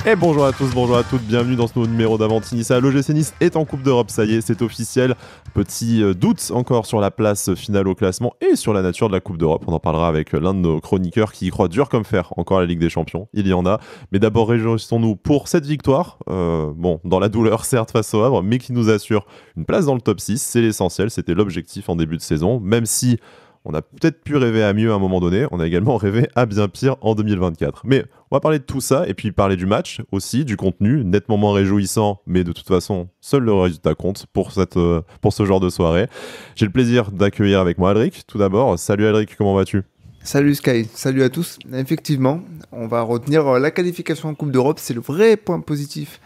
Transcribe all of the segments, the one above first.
Et bonjour à tous, bonjour à toutes, bienvenue dans ce nouveau numéro d'Avanti Nice. L'OGC Nice est en Coupe d'Europe, ça y est, c'est officiel. Petit doute encore sur la place finale au classement et sur la nature de la Coupe d'Europe. On en parlera avec l'un de nos chroniqueurs qui y croit dur comme fer encore à la Ligue des Champions. Il y en a. Mais d'abord, réjouissons-nous pour cette victoire. Dans la douleur, certes, face au Havre, mais qui nous assure une place dans le top 6. C'est l'essentiel, c'était l'objectif en début de saison. Même si on a peut-être pu rêver à mieux à un moment donné, on a également rêvé à bien pire en 2024. Mais on va parler de tout ça et puis parler du match aussi, du contenu, nettement moins réjouissant, mais de toute façon, seul le résultat compte pour ce genre de soirée. J'ai le plaisir d'accueillir avec moi Alric, tout d'abord. Salut Alric, comment vas-tu ? Salut Sky, salut à tous. Effectivement, on va retenir la qualification en Coupe d'Europe, c'est le vrai point positif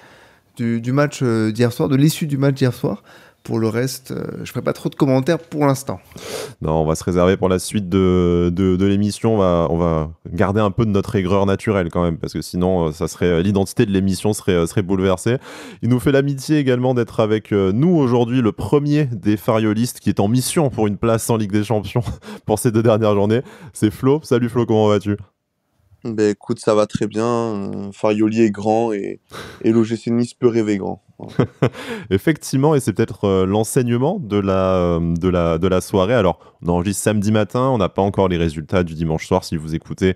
du match d'hier soir, de l'issue du match d'hier soir. Pour le reste, je ne ferai pas trop de commentaires pour l'instant. Non, on va se réserver pour la suite de l'émission. On va garder un peu de notre aigreur naturelle quand même, parce que sinon, l'identité de l'émission serait bouleversée. Il nous fait l'amitié également d'être avec nous aujourd'hui, le premier des fariolistes qui est en mission pour une place en Ligue des Champions pour ces 2 dernières journées. C'est Flo. Salut Flo, comment vas-tu ? Ben écoute, ça va très bien. Farioli est grand et l'OGC Nice peut rêver grand. Effectivement, et c'est peut-être l'enseignement de la soirée. Alors, on enregistre samedi matin, on n'a pas encore les résultats du dimanche soir. Si vous écoutez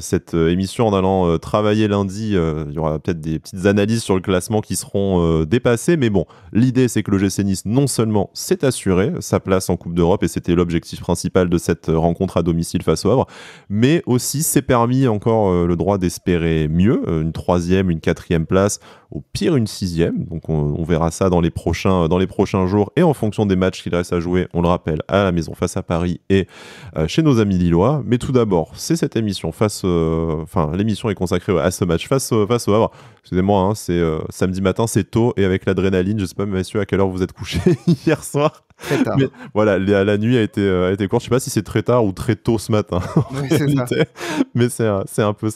cette émission en allant travailler lundi, il y aura peut-être des petites analyses sur le classement qui seront dépassées. Mais bon, l'idée, c'est que l'OGC Nice, non seulement s'est assuré sa place en Coupe d'Europe, et c'était l'objectif principal de cette rencontre à domicile face au Havre, mais aussi s'est permis encore le droit d'espérer mieux, une 3e, une 4e place, au pire une 6e. Donc on verra ça dans les prochains jours et en fonction des matchs qu'il reste à jouer, on le rappelle, à la maison face à Paris et chez nos amis lillois. Mais tout d'abord, c'est cette émission l'émission est consacrée à ce match face au Havre. Excusez-moi, hein, c'est samedi matin, c'est tôt et avec l'adrénaline, je sais pas messieurs à quelle heure vous êtes couchés hier soir. Très tard. Mais voilà, la nuit a été courte. Je sais pas si c'est très tard ou très tôt ce matin. Oui, c'est ça. Mais c'est un peu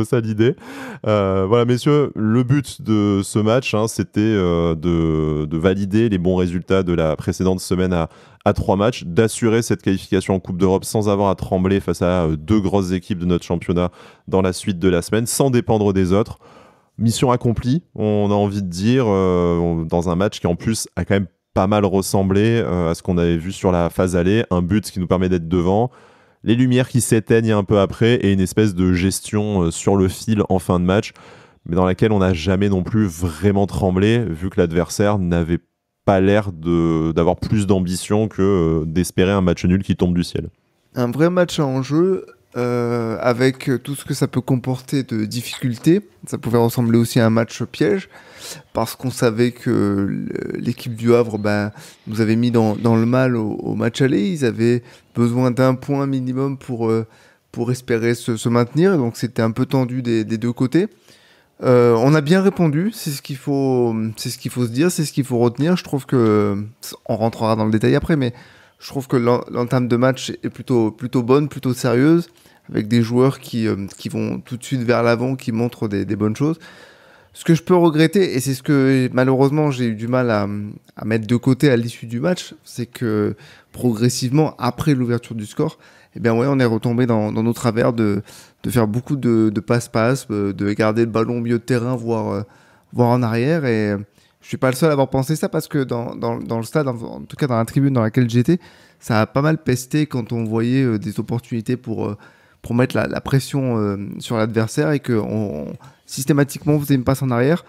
ça l'idée. Voilà, messieurs, le but de ce match, c'était de valider les bons résultats de la précédente semaine à 3 matchs, d'assurer cette qualification en Coupe d'Europe sans avoir à trembler face à 2 grosses équipes de notre championnat dans la suite de la semaine, sans dépendre des autres. Mission accomplie, on a envie de dire, dans un match qui en plus a quand même pas mal ressemblé à ce qu'on avait vu sur la phase aller, un but qui nous permet d'être devant, les lumières qui s'éteignent un peu après et une espèce de gestion sur le fil en fin de match, mais dans laquelle on n'a jamais non plus vraiment tremblé, vu que l'adversaire n'avait pas l'air d'avoir plus d'ambition que d'espérer un match nul qui tombe du ciel. Un vrai match en jeu, avec tout ce que ça peut comporter de difficultés. Ça pouvait ressembler aussi à un match piège, parce qu'on savait que l'équipe du Havre nous avait mis dans le mal au match aller. Ils avaient besoin d'un point minimum pour espérer se maintenir, donc c'était un peu tendu des 2 côtés. On a bien répondu, c'est ce qu'il faut se dire, c'est ce qu'il faut retenir. Je trouve que, on rentrera dans le détail après, mais je trouve que l'entame de match est plutôt bonne, plutôt sérieuse, avec des joueurs qui vont tout de suite vers l'avant, qui montrent des bonnes choses. Ce que je peux regretter, et c'est ce que malheureusement j'ai eu du mal à mettre de côté à l'issue du match, c'est que progressivement, après l'ouverture du score, on est retombé dans nos travers de faire beaucoup de passe-passe, de garder le ballon au milieu de terrain, voire en arrière. Et je suis pas le seul à avoir pensé ça, parce que dans le stade, en tout cas dans la tribune dans laquelle j'étais, ça a pas mal pesté quand on voyait des opportunités pour mettre la pression sur l'adversaire et qu'on systématiquement faisait une passe en arrière.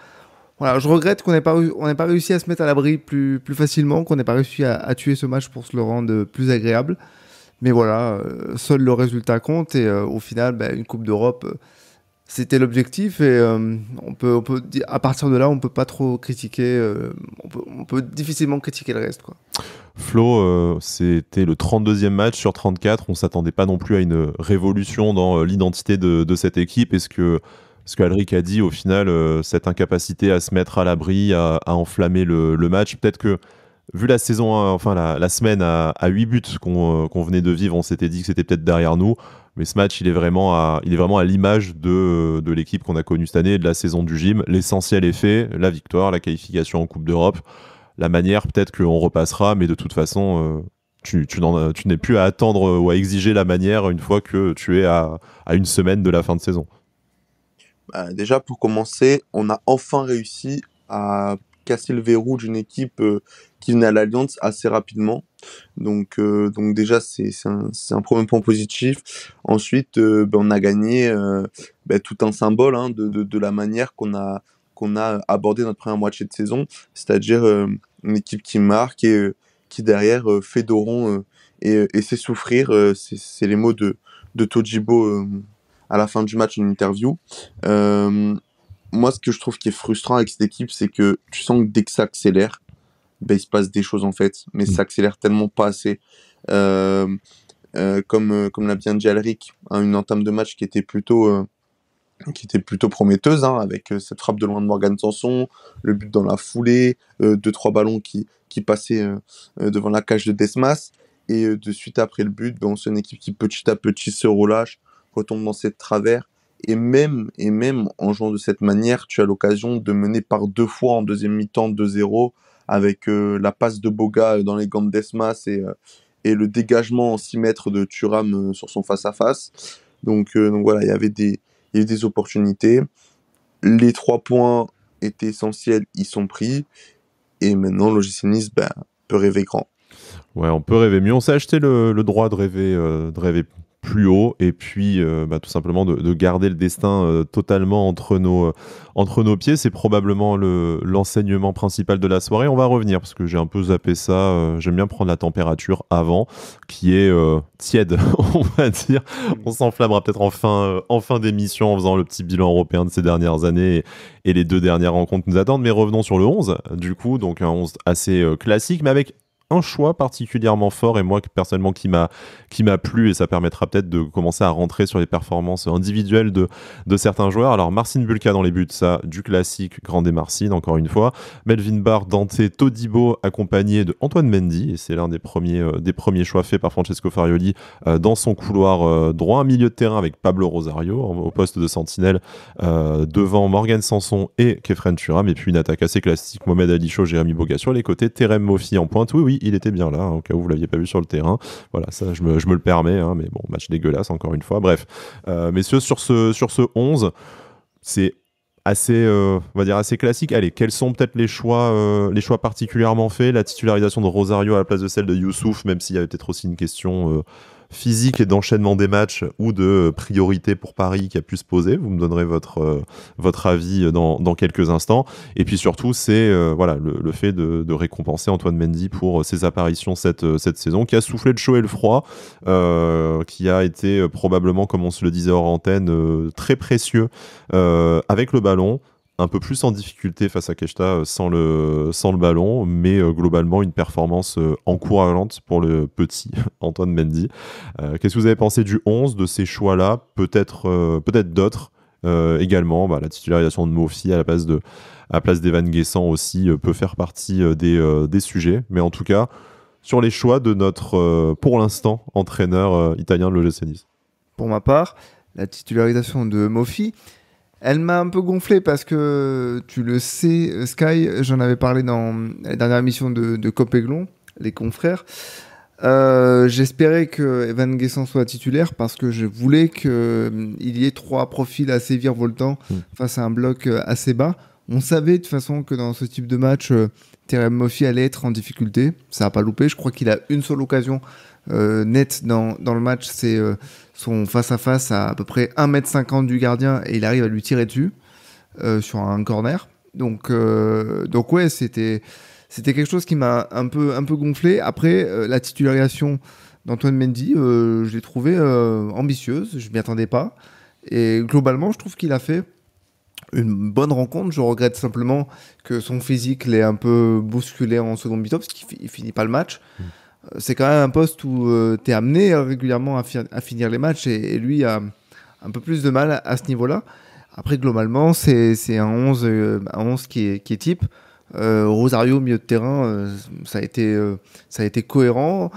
Voilà, je regrette qu'on n'ait pas réussi à se mettre à l'abri plus facilement, qu'on n'ait pas réussi à tuer ce match pour se le rendre plus agréable. Mais voilà, seul le résultat compte et au final, une Coupe d'Europe, c'était l'objectif et on peut dire, à partir de là, on peut pas trop critiquer, on peut difficilement critiquer le reste, quoi. Flo, c'était le 32e match sur 34, on s'attendait pas non plus à une révolution dans l'identité de cette équipe. Est-ce que ce qu'Alric a dit, au final, cette incapacité à se mettre à l'abri, à enflammer le match, peut-être que vu la saison, la semaine à 8 buts qu'on venait de vivre, on s'était dit que c'était peut-être derrière nous. Mais ce match, il est vraiment à l'image de l'équipe qu'on a connue cette année, de la saison du gym. L'essentiel est fait, la victoire, la qualification en Coupe d'Europe. La manière, peut-être qu'on repassera, mais de toute façon, tu n'es plus à attendre ou à exiger la manière une fois que tu es à une semaine de la fin de saison. Déjà, pour commencer, on a enfin réussi à casser le verrou d'une équipe qui venait à l'Alliance assez rapidement. Donc déjà, c'est un premier point positif. Ensuite, on a gagné tout un symbole hein, de la manière qu'on a abordé notre première moitié de saison, c'est-à-dire une équipe qui marque et qui derrière fait dos rond et sait souffrir. C'est les mots de Todibo à la fin du match en interview. Moi, ce que je trouve qui est frustrant avec cette équipe, c'est que tu sens que dès que ça accélère, il se passe des choses en fait, mais ça accélère tellement pas assez. Comme l'a bien dit Alric, hein, une entame de match qui était plutôt prometteuse, hein, avec cette frappe de loin de Morgan Sanson, le but dans la foulée, 2-3 ballons qui passaient devant la cage de Desmas, et de suite après le but, c'est une équipe qui petit à petit se relâche, retombe dans ses travers, et même en jouant de cette manière, tu as l'occasion de mener par 2 fois en deuxième mi-temps 2-0, avec la passe de Boga dans les gants de Desmas et le dégagement en 6 mètres de Thuram sur son face-à-face. Donc voilà, il y avait des opportunités. Les 3 points étaient essentiels, ils sont pris. Et maintenant, l'OGC Nice peut rêver grand. Ouais, on peut rêver mieux. On s'est acheté le droit de rêver plus haut et puis tout simplement de garder le destin totalement entre nos pieds. C'est probablement l'enseignement principal de la soirée. On va revenir parce que j'ai un peu zappé ça. J'aime bien prendre la température avant, qui est tiède, on va dire. On s'enflammera peut-être en fin d'émission en faisant le petit bilan européen de ces dernières années et les 2 dernières rencontres nous attendent. Mais revenons sur le 11, du coup. Donc un 11 assez classique, mais avec un choix particulièrement fort et moi personnellement qui m'a plu, et ça permettra peut-être de commencer à rentrer sur les performances individuelles de certains joueurs. Alors Marcin Bulka dans les buts, ça du classique Grande Marcin encore une fois, Melvin Barr, Dante, Todibo accompagné de Antoine Mendy, et c'est l'un des premiers choix faits par Francesco Farioli dans son couloir droit, un milieu de terrain avec Pablo Rosario au poste de sentinelle devant Morgan Sanson et Kefren Thuram, et puis une attaque assez classique, Mohamed Ali Chaud, Jérémy Boga sur les côtés, Terem Moffi en pointe. Oui, il était bien là, hein, au cas où vous ne l'aviez pas vu sur le terrain. Voilà, ça, je me le permets, hein, mais bon, match dégueulasse, encore une fois. Bref, messieurs, sur ce 11, c'est assez, on va dire assez classique. Allez, quels sont peut-être les choix particulièrement faits? La titularisation de Rosario à la place de celle de Youssouf, même s'il y avait peut-être aussi une question physique et d'enchaînement des matchs ou de priorité pour Paris qui a pu se poser. Vous me donnerez votre avis dans quelques instants. Et puis surtout, c'est le fait de récompenser Antoine Mendy pour ses apparitions cette saison, qui a soufflé le chaud et le froid, qui a été probablement, comme on se le disait hors antenne, très précieux avec le ballon. Un peu plus en difficulté face à Keshta sans le ballon, mais globalement une performance encourageante pour le petit Antoine Mendy. Qu'est-ce que vous avez pensé du 11, de ces choix-là? Peut-être d'autres également. La titularisation de Moffi à la place d'Evan Guessant aussi peut faire partie des sujets. Mais en tout cas, sur les choix de notre, pour l'instant, entraîneur italien de l'OGC Nice. Pour ma part, la titularisation de Moffi, elle m'a un peu gonflé parce que, tu le sais, Sky, j'en avais parlé dans la dernière émission de Copéglon, les confrères. J'espérais que Evan Guessant soit titulaire parce que je voulais qu'il y ait 3 profils assez virevoltants face à un bloc assez bas. On savait de toute façon que dans ce type de match, Terem Moffi allait être en difficulté. Ça n'a pas loupé. Je crois qu'il a une seule occasion nette dans le match, c'est son face-à-face à peu près 1m50 du gardien et il arrive à lui tirer dessus sur un corner. Donc ouais, c'était quelque chose qui m'a un peu gonflé. Après, la titularisation d'Antoine Mendy, je l'ai trouvée ambitieuse, je m'y attendais pas. Et globalement, je trouve qu'il a fait une bonne rencontre. Je regrette simplement que son physique l'ait un peu bousculé en seconde mi-temps parce qu'il finit pas le match. C'est quand même un poste où tu es amené régulièrement à finir les matchs et lui a un peu plus de mal à ce niveau-là. Après, globalement, c'est un 11 qui est type. Rosario, milieu de terrain, ça a été cohérent,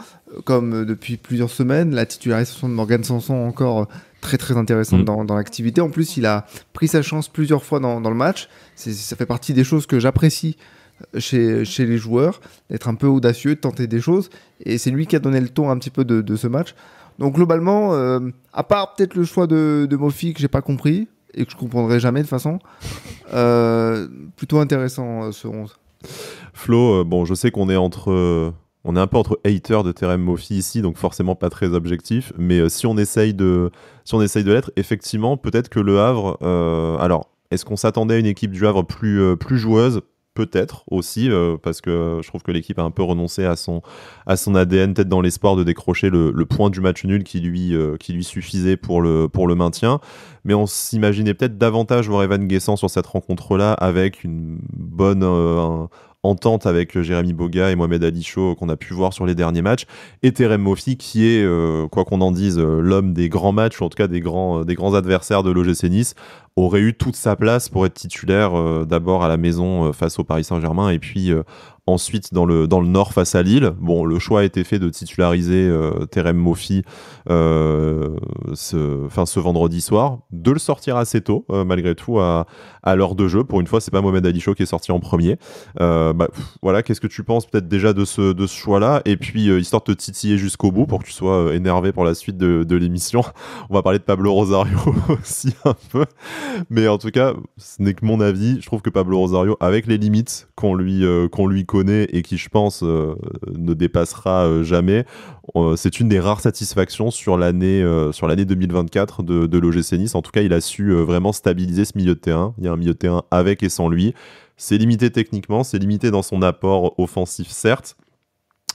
comme depuis plusieurs semaines. La titularisation de Morgan Sanson encore très très intéressante dans l'activité. En plus, il a pris sa chance plusieurs fois dans le match. Ça fait partie des choses que j'apprécie chez les joueurs, d'être un peu audacieux, de tenter des choses. Et c'est lui qui a donné le ton un petit peu de ce match. Donc globalement, à part peut-être le choix de Moffi que j'ai pas compris, et que je comprendrai jamais de toute façon. Plutôt intéressant ce 11. Flo, bon, je sais qu'on est on est un peu entre haters de Terem Moffi ici, donc forcément pas très objectif. Mais si on essaye de l'être, effectivement, peut-être que Le Havre. Alors, est-ce qu'on s'attendait à une équipe du Havre plus joueuse? Peut-être aussi, parce que je trouve que l'équipe a un peu renoncé à son ADN, peut-être dans l'espoir de décrocher le point du match nul qui lui suffisait pour le maintien. Mais on s'imaginait peut-être davantage voir Evan Guessant sur cette rencontre-là avec une bonne entente avec Jérémy Boga et Mohamed Ali Chaud qu'on a pu voir sur les derniers matchs. Et Terem Moffi qui est, quoi qu'on en dise, l'homme des grands matchs, ou en tout cas des grands adversaires de l'OGC Nice, aurait eu toute sa place pour être titulaire d'abord à la maison face au Paris Saint-Germain et puis ensuite dans le Nord face à Lille. Bon, le choix a été fait de titulariser Terem Moffi ce vendredi soir, de le sortir assez tôt malgré tout à l'heure de jeu. Pour une fois, c'est pas Mohamed Ali Chaud qui est sorti en premier. Voilà, qu'est-ce que tu penses peut-être déjà de ce choix-là? Et puis, histoire de te titiller jusqu'au bout pour que tu sois énervé pour la suite de l'émission, on va parler de Pablo Rosario aussi un peu. Mais en tout cas, ce n'est que mon avis. Je trouve que Pablo Rosario, avec les limites qu'on lui connaît et qui, je pense, ne dépassera jamais, c'est une des rares satisfactions sur l'année 2024 de l'OGC Nice. En tout cas, il a su vraiment stabiliser ce milieu de terrain. Il y a un milieu de terrain avec et sans lui. C'est limité techniquement, c'est limité dans son apport offensif, certes.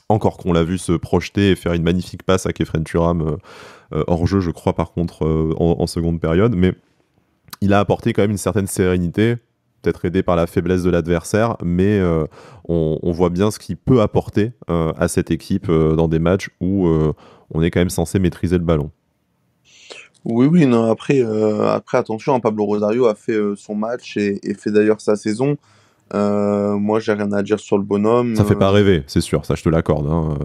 Encore qu'on l'a vu se projeter et faire une magnifique passe à Kefren Turam hors jeu, je crois, par contre, en seconde période. Mais il a apporté quand même une certaine sérénité, peut-être aidé par la faiblesse de l'adversaire, mais on voit bien ce qu'il peut apporter à cette équipe dans des matchs où on est quand même censé maîtriser le ballon. Oui, non, après, attention, Pablo Rosario a fait son match et fait d'ailleurs sa saison. Moi, j'ai rien à dire sur le bonhomme. Ça fait pas rêver, c'est sûr, ça je te l'accorde. Hein.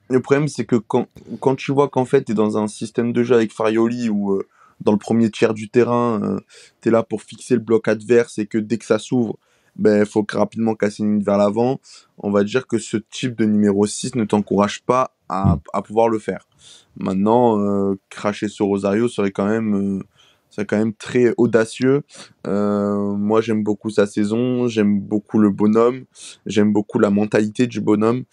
Le problème, c'est que quand tu vois qu'en fait, tu es dans un système de jeu avec Farioli où dans le premier tiers du terrain, tu es là pour fixer le bloc adverse et que dès que ça s'ouvre, il faut rapidement casser une ligne vers l'avant. On va dire que ce type de numéro 6 ne t'encourage pas à pouvoir le faire. Maintenant, cracher sur Rosario serait quand même très audacieux. Moi, j'aime beaucoup sa saison, j'aime beaucoup le bonhomme, j'aime beaucoup la mentalité du bonhomme.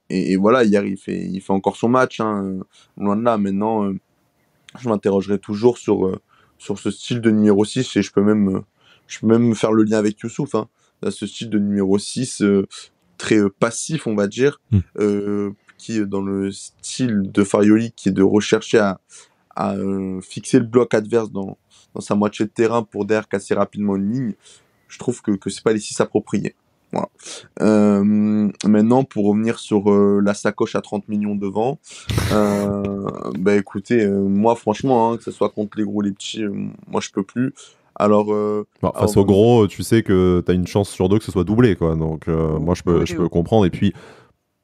Et voilà, hier, il fait encore son match, hein, loin de là. Maintenant, je m'interrogerai toujours sur ce style de numéro 6 et je peux même faire le lien avec Youssouf. Hein. Là, ce style de numéro 6 très passif, on va dire, qui est dans le style de Farioli, qui est de rechercher à fixer le bloc adverse dans sa moitié de terrain pour derrière casser rapidement une ligne. Je trouve que c'est pas les 6 appropriés. Voilà. Maintenant, pour revenir sur la sacoche à 30 millions devant, écoutez, moi franchement, hein, que ce soit contre les gros ou les petits, moi je peux plus. Alors, face aux gros, tu sais que tu as une chance sur deux que ce soit doublé, quoi. Donc moi je peux comprendre. Et puis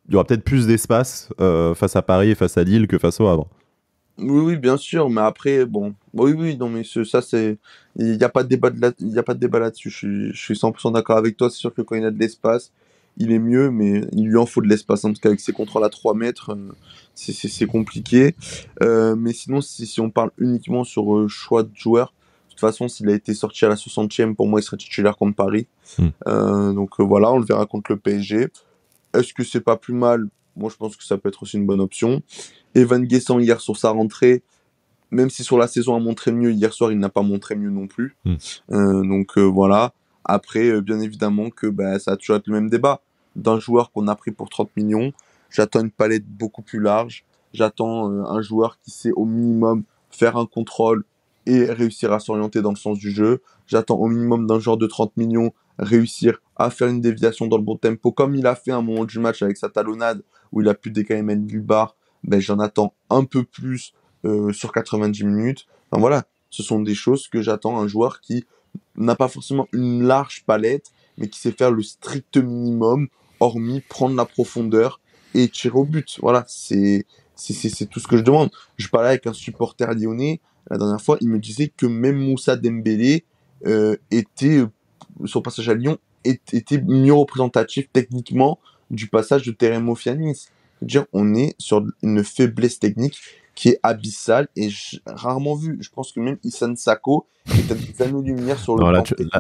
il y aura peut-être plus d'espace face à Paris et face à Lille que face au Havre. Oui, bien sûr, mais après, bon, oui, non, mais ça, c'est, il n'y a pas de débat il y a pas de débat là-dessus. Je suis 100% d'accord avec toi. C'est sûr que quand il a de l'espace, il est mieux, mais il lui en faut de l'espace, hein, parce qu'avec ses contrôles à 3 mètres, c'est compliqué. Mais sinon, si on parle uniquement sur choix de joueur, de toute façon, s'il a été sorti à la 60e, pour moi, il serait titulaire contre Paris. Donc voilà, on le verra contre le PSG. Est-ce que c'est pas plus mal? Moi, je pense que ça peut être aussi une bonne option. Evan Guessant, hier, sur sa rentrée, même si sur la saison a montré mieux, hier soir, il n'a pas montré mieux non plus. Donc voilà. Après, bien évidemment que ça a toujours été le même débat. D'un joueur qu'on a pris pour 30 millions, j'attends une palette beaucoup plus large. J'attends un joueur qui sait au minimum faire un contrôle et réussir à s'orienter dans le sens du jeu. J'attends au minimum d'un joueur de 30 millions réussir à faire une déviation dans le bon tempo, comme il a fait à un moment du match avec sa talonnade, où il a pu décaler du bar. J'en attends un peu plus sur 90 minutes. Enfin voilà, ce sont des choses que j'attends, un joueur qui n'a pas forcément une large palette, mais qui sait faire le strict minimum, hormis prendre la profondeur et tirer au but. Voilà, c'est tout ce que je demande. Je parlais avec un supporter lyonnais, la dernière fois, il me disait que même Moussa Dembélé était, son passage à Lyon, était mieux représentatif techniquement du passage de Terem Moffi à Nice. C'est-à-dire, on est sur une faiblesse technique qui est abyssal et rarement vu. Je pense que même Issane Sako est peut-être des années-lumière sur le Non, plan tu technique.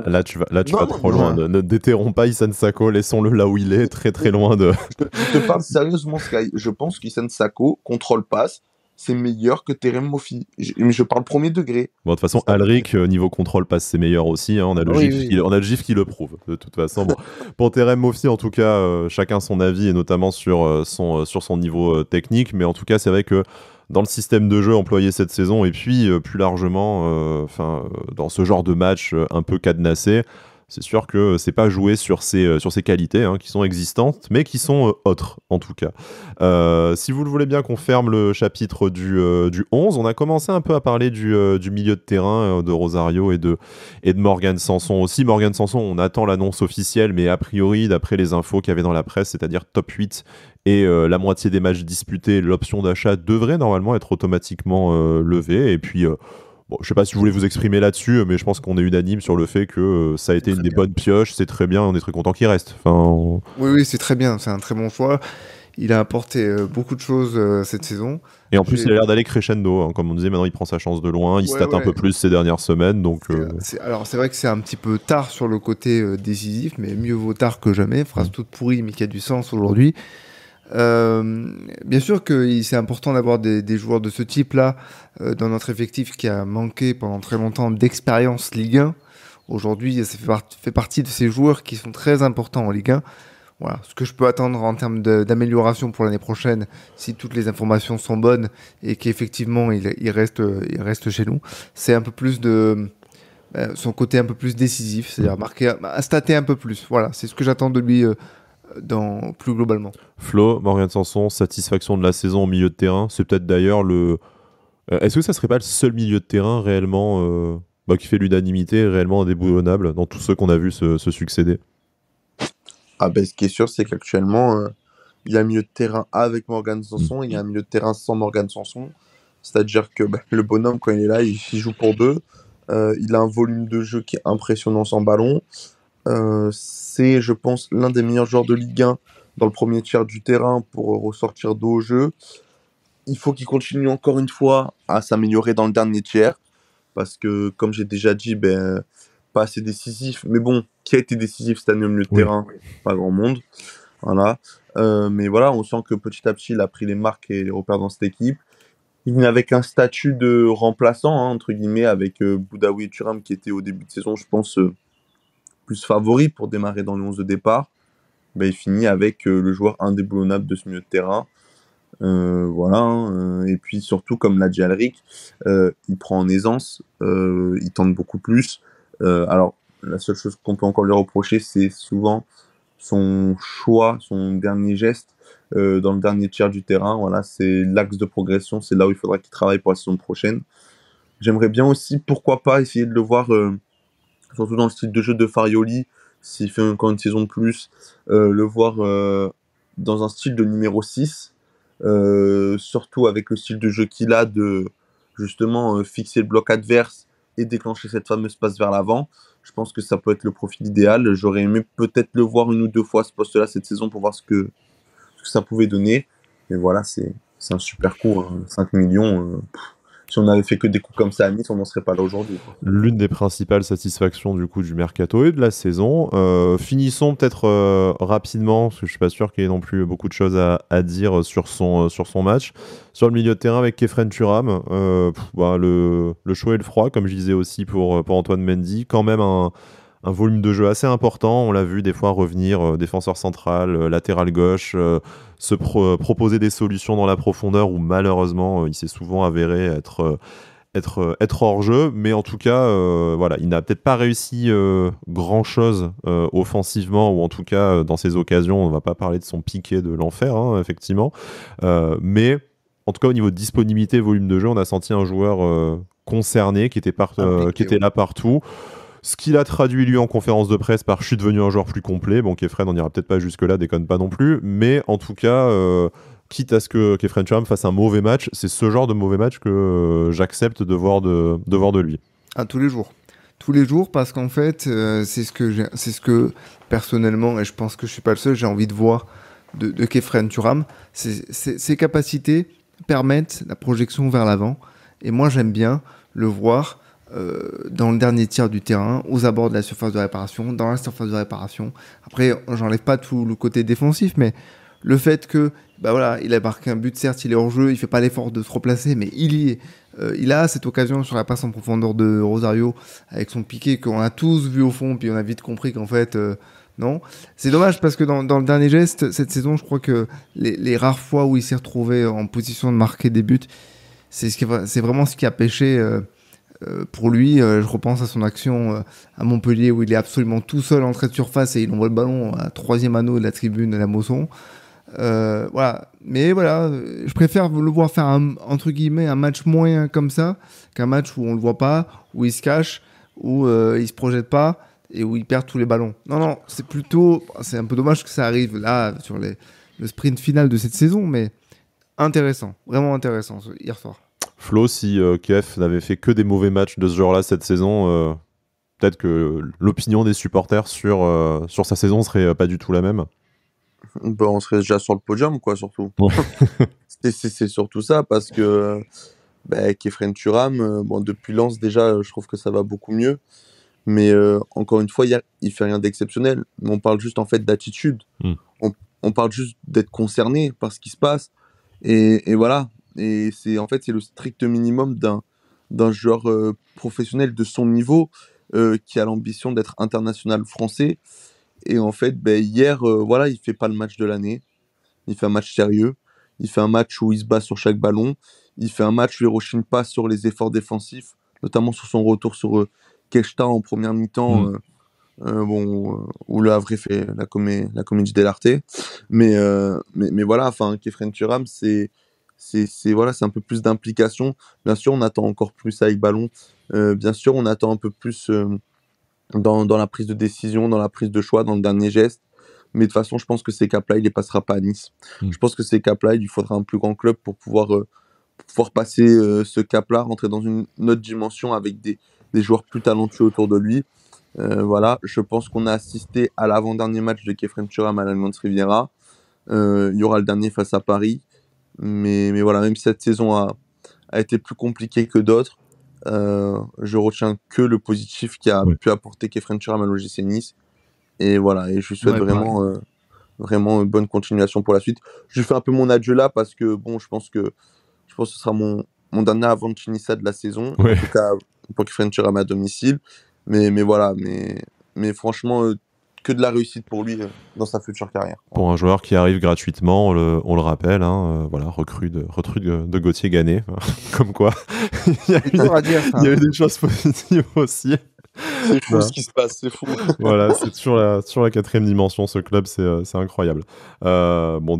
vas trop loin. Ne déterromps pas Issane Sako, laissons-le là où il est, très très loin de. Je te parle sérieusement, Sky. Je pense qu'Issane Sako, contrôle passe, c'est meilleur que Terem Moffi. Mais je parle premier degré. Bon, de toute façon, Alric, niveau contrôle passe, c'est meilleur aussi. Hein. On a le GIF qui le prouve, de toute façon. Bon, pour Terem Moffi, en tout cas, chacun son avis, et notamment sur son niveau technique. Mais en tout cas, c'est vrai que dans le système de jeu employé cette saison, et puis plus largement, dans ce genre de match un peu cadenassé, c'est sûr que c'est pas joué sur ses qualités qui sont existantes, mais qui sont autres en tout cas. Si vous le voulez bien qu'on ferme le chapitre du 11, on a commencé un peu à parler du milieu de terrain de Rosario et de Morgan Sanson aussi. Morgan Sanson, on attend l'annonce officielle, mais a priori, d'après les infos qu'il y avait dans la presse, c'est-à-dire top 8 et la moitié des matchs disputés, l'option d'achat devrait normalement être automatiquement levée. Et puis... Bon, je sais pas si vous voulez vous exprimer là-dessus, mais je pense qu'on est unanime sur le fait que ça a été une des bonnes pioches, c'est très bien, on est très content qu'il reste. Oui, c'est très bien, c'est un très bon choix. Il a apporté beaucoup de choses cette saison. Et en plus, il a l'air d'aller crescendo. Comme on disait, maintenant, il prend sa chance de loin, il state un peu plus ces dernières semaines. Donc, Alors, c'est vrai que c'est un petit peu tard sur le côté décisif, mais mieux vaut tard que jamais. Phrase toute pourrie, mais qui a du sens aujourd'hui. Bien sûr que c'est important d'avoir des joueurs de ce type-là dans notre effectif qui a manqué pendant très longtemps d'expérience Ligue 1. Aujourd'hui, ça fait partie de ces joueurs qui sont très importants en Ligue 1. Voilà, ce que je peux attendre en termes d'amélioration pour l'année prochaine, si toutes les informations sont bonnes et qu'effectivement il reste chez nous, c'est un peu plus de son côté un peu plus décisif, c'est-à-dire stater un peu plus. Voilà, c'est ce que j'attends de lui. Plus globalement. Flo, Morgan Sanson, satisfaction de la saison au milieu de terrain. C'est peut-être d'ailleurs le... Est-ce que ça serait pas le seul milieu de terrain réellement qui fait l'unanimité, réellement indéboulonnable dans tous ceux qu'on a vu se succéder? Ce qui est sûr, c'est qu'actuellement, il y a un milieu de terrain avec Morgan Sanson, il y a un milieu de terrain sans Morgan Sanson. C'est-à-dire que le bonhomme, quand il est là, il joue pour deux. Il a un volume de jeu qui est impressionnant sans ballon. C'est, je pense, l'un des meilleurs joueurs de Ligue 1 dans le premier tiers du terrain pour ressortir d'eau au jeu. Il faut qu'il continue encore une fois à s'améliorer dans le dernier tiers, parce que, comme j'ai déjà dit, pas assez décisif. Mais bon, qui a été décisif cette année au milieu de terrain? Pas grand monde. Voilà. Mais voilà, on sent que petit à petit, il a pris les marques et les repères dans cette équipe. Il venait avec un statut de remplaçant, entre guillemets, avec Boudaoui et Thuram, qui étaient au début de saison, je pense... plus favori pour démarrer dans le 11 de départ, il finit avec le joueur indéboulonnable de ce milieu de terrain. Et puis surtout, comme l'a dit Alric, il prend en aisance, il tente beaucoup plus. Alors, la seule chose qu'on peut encore lui reprocher, c'est souvent son choix, son dernier geste dans le dernier tiers du terrain. Voilà, c'est l'axe de progression, c'est là où il faudra qu'il travaille pour la saison prochaine. J'aimerais bien aussi, pourquoi pas, essayer de le voir... surtout dans le style de jeu de Farioli, s'il fait encore une saison de plus, le voir dans un style de numéro 6, surtout avec le style de jeu qu'il a de justement fixer le bloc adverse et déclencher cette fameuse passe vers l'avant. Je pense que ça peut être le profil idéal. J'aurais aimé peut-être le voir une ou deux fois à ce poste-là cette saison pour voir ce que ça pouvait donner. Mais voilà, c'est un super coup, 5 millions. Si on n'avait fait que des coups comme ça à Nice, on n'en serait pas là aujourd'hui. L'une des principales satisfactions du coup du mercato et de la saison. Finissons peut-être rapidement, parce que je suis pas sûr qu'il y ait non plus beaucoup de choses à dire sur son match. Sur le milieu de terrain avec Kefren Thuram, le chaud et le froid, comme je disais aussi pour Antoine Mendy, quand même un volume de jeu assez important. On l'a vu des fois revenir défenseur central, latéral gauche, proposer des solutions dans la profondeur où malheureusement il s'est souvent avéré être hors jeu. Mais en tout cas, il n'a peut-être pas réussi grand-chose offensivement, ou en tout cas dans ces occasions. On ne va pas parler de son piqué de l'enfer, effectivement. Mais en tout cas, au niveau de disponibilité, volume de jeu, on a senti un joueur concerné qui était là partout. Ce qu'il a traduit lui en conférence de presse par « je suis devenu un joueur plus complet ». Bon, Kefren, on n'ira peut-être pas jusque-là, déconne pas non plus. Mais en tout cas, quitte à ce que Kefren Thuram fasse un mauvais match, c'est ce genre de mauvais match que j'accepte de voir de lui. Tous les jours. Tous les jours, parce qu'en fait, c'est ce que personnellement, et je pense que je suis pas le seul, j'ai envie de voir de Kefren Thuram. Ses capacités permettent la projection vers l'avant. Et moi, j'aime bien le voir dans le dernier tiers du terrain, aux abords de la surface de réparation, dans la surface de réparation. Après, j'enlève pas tout le côté défensif, mais le fait que, il a marqué un but, certes, il est hors jeu, il fait pas l'effort de se replacer, mais il y est. Il a cette occasion sur la passe en profondeur de Rosario avec son piqué qu'on a tous vu au fond, puis on a vite compris qu'en fait, non. C'est dommage parce que dans le dernier geste, cette saison, je crois que les rares fois où il s'est retrouvé en position de marquer des buts, c'est vraiment ce qui a pêché pour lui. Je repense à son action à Montpellier où il est absolument tout seul en entrée de surface et il envoie le ballon à 3e anneau de la tribune à la Mosson. Voilà. Mais voilà, je préfère le voir faire entre guillemets un match moyen comme ça qu'un match où on le voit pas, où il se cache, où il se projette pas et où il perd tous les ballons. Non, c'est un peu dommage que ça arrive là sur le sprint final de cette saison, mais intéressant, vraiment intéressant hier soir. Flo, si KF n'avait fait que des mauvais matchs de ce genre-là cette saison, peut-être que l'opinion des supporters sur sa saison serait pas du tout la même. On serait déjà sur le podium, quoi, surtout. Ouais. c'est surtout ça, parce que Khéphren Thuram, depuis Lens, déjà, je trouve que ça va beaucoup mieux. Mais encore une fois, il fait rien d'exceptionnel. On parle juste, en fait, d'attitude. On parle juste d'être concerné par ce qui se passe. Et voilà. Et c'est le strict minimum d'un joueur professionnel de son niveau qui a l'ambition d'être international français. Et en fait, hier, il fait pas le match de l'année. Il fait un match sérieux. Il fait un match où il se bat sur chaque ballon. Il fait un match où il rechigne pas sur les efforts défensifs, notamment sur son retour sur Quechta en première mi-temps, où le Havre fait la comédie dell'arte. Mais voilà, Khéphren Thuram, c'est un peu plus d'implication. Bien sûr, on attend encore plus avec ballon. Bien sûr, on attend un peu plus dans la prise de décision, dans la prise de choix, dans le dernier geste. Mais de toute façon, je pense que ces caps-là, il les passera pas à Nice. Je pense que ces caps-là, il lui faudra un plus grand club pour pouvoir passer ce cap-là, rentrer dans une autre dimension avec des joueurs plus talentueux autour de lui. Voilà, je pense qu'on a assisté à l'avant-dernier match de Khéphren Thuram à l'Allianz Riviera. Il y aura le dernier face à Paris. Mais voilà, même si cette saison a été plus compliquée que d'autres, je retiens que le positif qu'a pu apporter Khéphren Thuram à l'OGC Nice. Et voilà, et je lui souhaite vraiment une bonne continuation pour la suite. Je lui fais un peu mon adieu là parce que je pense que ce sera mon dernier avant de Chinissa de la saison. En tout cas, pour Khéphren Thuram à domicile. Mais voilà, mais franchement, que de la réussite pour lui dans sa future carrière. Pour un joueur qui arrive gratuitement, on le rappelle, recrue de Gauthier Gannet. Comme quoi, il y a eu des choses positives aussi. C'est fou ce qui se passe, c'est fou. Voilà, c'est sur la 4e dimension, ce club, c'est incroyable. Un des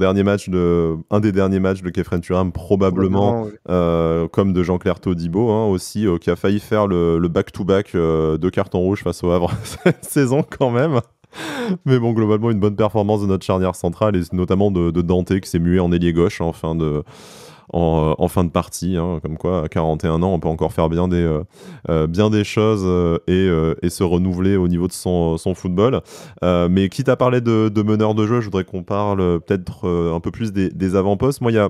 derniers matchs de Khéphren Thuram, probablement, comme de Jean-Claire Todibo, aussi, qui a failli faire le back-to-back de carton rouge face au Havre cette saison quand même. Mais bon, globalement, une bonne performance de notre charnière centrale, et notamment de Dante qui s'est mué en ailier gauche en fin de partie, comme quoi à 41 ans on peut encore faire bien des choses et se renouveler au niveau de son football. Mais quitte à parler de meneur de jeu, je voudrais qu'on parle peut-être un peu plus des avant-postes. Moi, il y a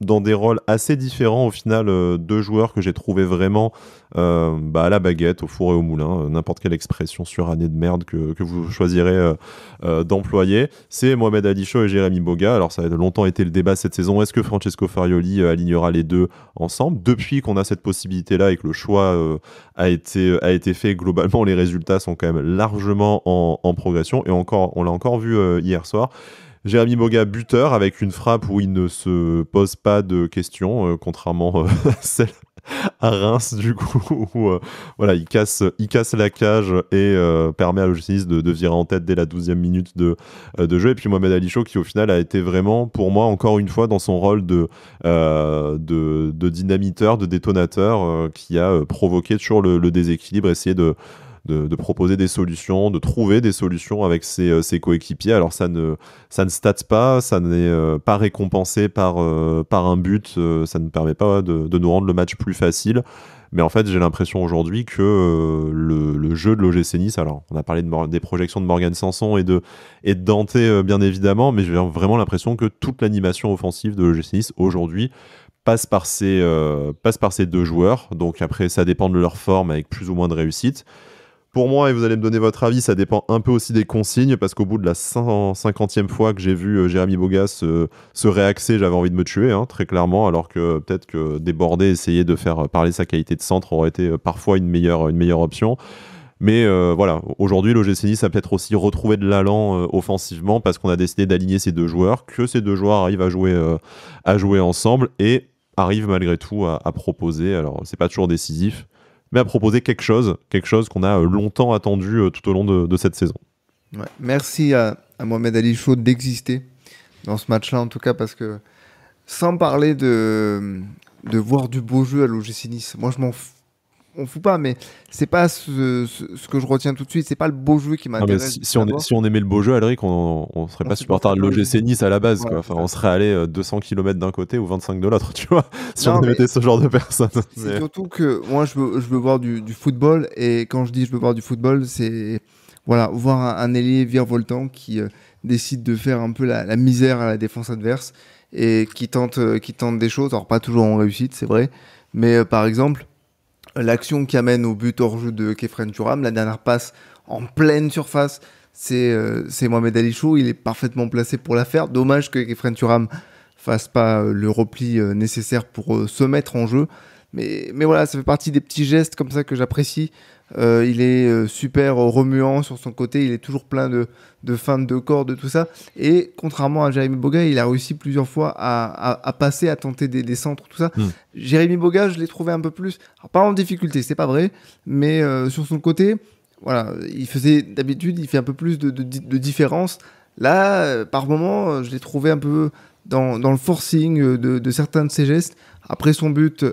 dans des rôles assez différents au final, deux joueurs que j'ai trouvé vraiment à la baguette, au four et au moulin, n'importe quelle expression surannée de merde que vous choisirez d'employer. C'est Mohamed Ali Chaud et Jérémy Boga. Alors ça a longtemps été le débat cette saison, est-ce que Francesco Farioli alignera les deux ensemble? Depuis qu'on a cette possibilité-là et que le choix a été fait, globalement les résultats sont quand même largement en progression, et on l'a encore vu hier soir. Jérémy Boga buteur avec une frappe où il ne se pose pas de questions, contrairement à celle à Reims du coup où il casse la cage et permet à l'OGC Nice de virer en tête dès la 12e minute de jeu. Et puis Mohamed Ali Chaud qui au final a été vraiment pour moi encore une fois dans son rôle de dynamiteur, de détonateur, qui a provoqué toujours le déséquilibre, essayé de proposer des solutions, de trouver des solutions avec ses coéquipiers. Alors ça ne statte pas, ça n'est pas récompensé par un but, ça ne permet pas de nous rendre le match plus facile. Mais en fait, j'ai l'impression aujourd'hui que le jeu de l'OGC Nice, alors on a parlé des projections de Morgan Sanson et de Dante bien évidemment, mais j'ai vraiment l'impression que toute l'animation offensive de l'OGC Nice aujourd'hui passe par ces deux joueurs. Donc après, ça dépend de leur forme avec plus ou moins de réussite. Pour moi, et vous allez me donner votre avis, ça dépend un peu aussi des consignes, parce qu'au bout de la 150e fois que j'ai vu Jérémy Boga se réaxer, j'avais envie de me tuer, hein, très clairement, alors que peut-être que déborder, essayer de faire parler sa qualité de centre aurait été parfois une meilleure option. Mais voilà, aujourd'hui, l'OGC Nice a peut-être aussi retrouvé de l'allant offensivement, parce qu'on a décidé d'aligner ces deux joueurs, que ces deux joueurs arrivent à jouer ensemble, et arrivent malgré tout à proposer, alors c'est pas toujours décisif, mais à proposer quelque chose qu'on a longtemps attendu tout au long de cette saison. Ouais. Merci à Mohamed Ali Chaud d'exister dans ce match-là, en tout cas, parce que sans parler de voir du beau jeu à l'OGC Nice, moi je m'en fout pas, mais c'est pas ce que je retiens tout de suite, c'est pas le beau jeu qui m'intéresse. Si on aimait le beau jeu, Alric, on serait pas supporter de l'OGC Nice à la base, quoi. Enfin, on serait allé 200 km d'un côté ou 25 de l'autre, tu vois, si on était ce genre de personne. C'est surtout que moi je veux voir du football, et quand je dis je veux voir du football, c'est voilà, voir un ailier virevoltant qui décide de faire un peu la misère à la défense adverse et qui tente des choses, alors pas toujours en réussite, c'est vrai, mais par exemple l'action qui amène au but hors jeu de Kefren Turam, la dernière passe en pleine surface, c'est Mohamed Ali Chou, il est parfaitement placé pour la faire. Dommage que Kefren Turam fasse pas le repli nécessaire pour se mettre en jeu. Mais voilà, ça fait partie des petits gestes comme ça que j'apprécie. Il est super remuant sur son côté, il est toujours plein de feintes de corps, de tout ça. Et contrairement à Jérémy Boga, il a réussi plusieurs fois à passer, à tenter des centres, tout ça. Jérémy Boga, je l'ai trouvé un peu plus, alors pas en difficulté, c'est pas vrai, mais sur son côté, voilà, d'habitude, il fait un peu plus de différence. Là, par moment, je l'ai trouvé un peu dans le forcing de certains de ses gestes. Après son but,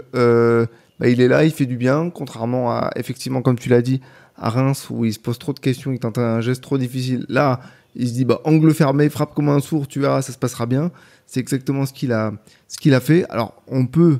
il est là, il fait du bien, contrairement à, effectivement, comme tu l'as dit, à Reims, où il se pose trop de questions, il tente un geste trop difficile. Là, il se dit, angle fermé, frappe comme un sourd, tu verras, ça se passera bien. C'est exactement ce qu'il a fait. Alors, on peut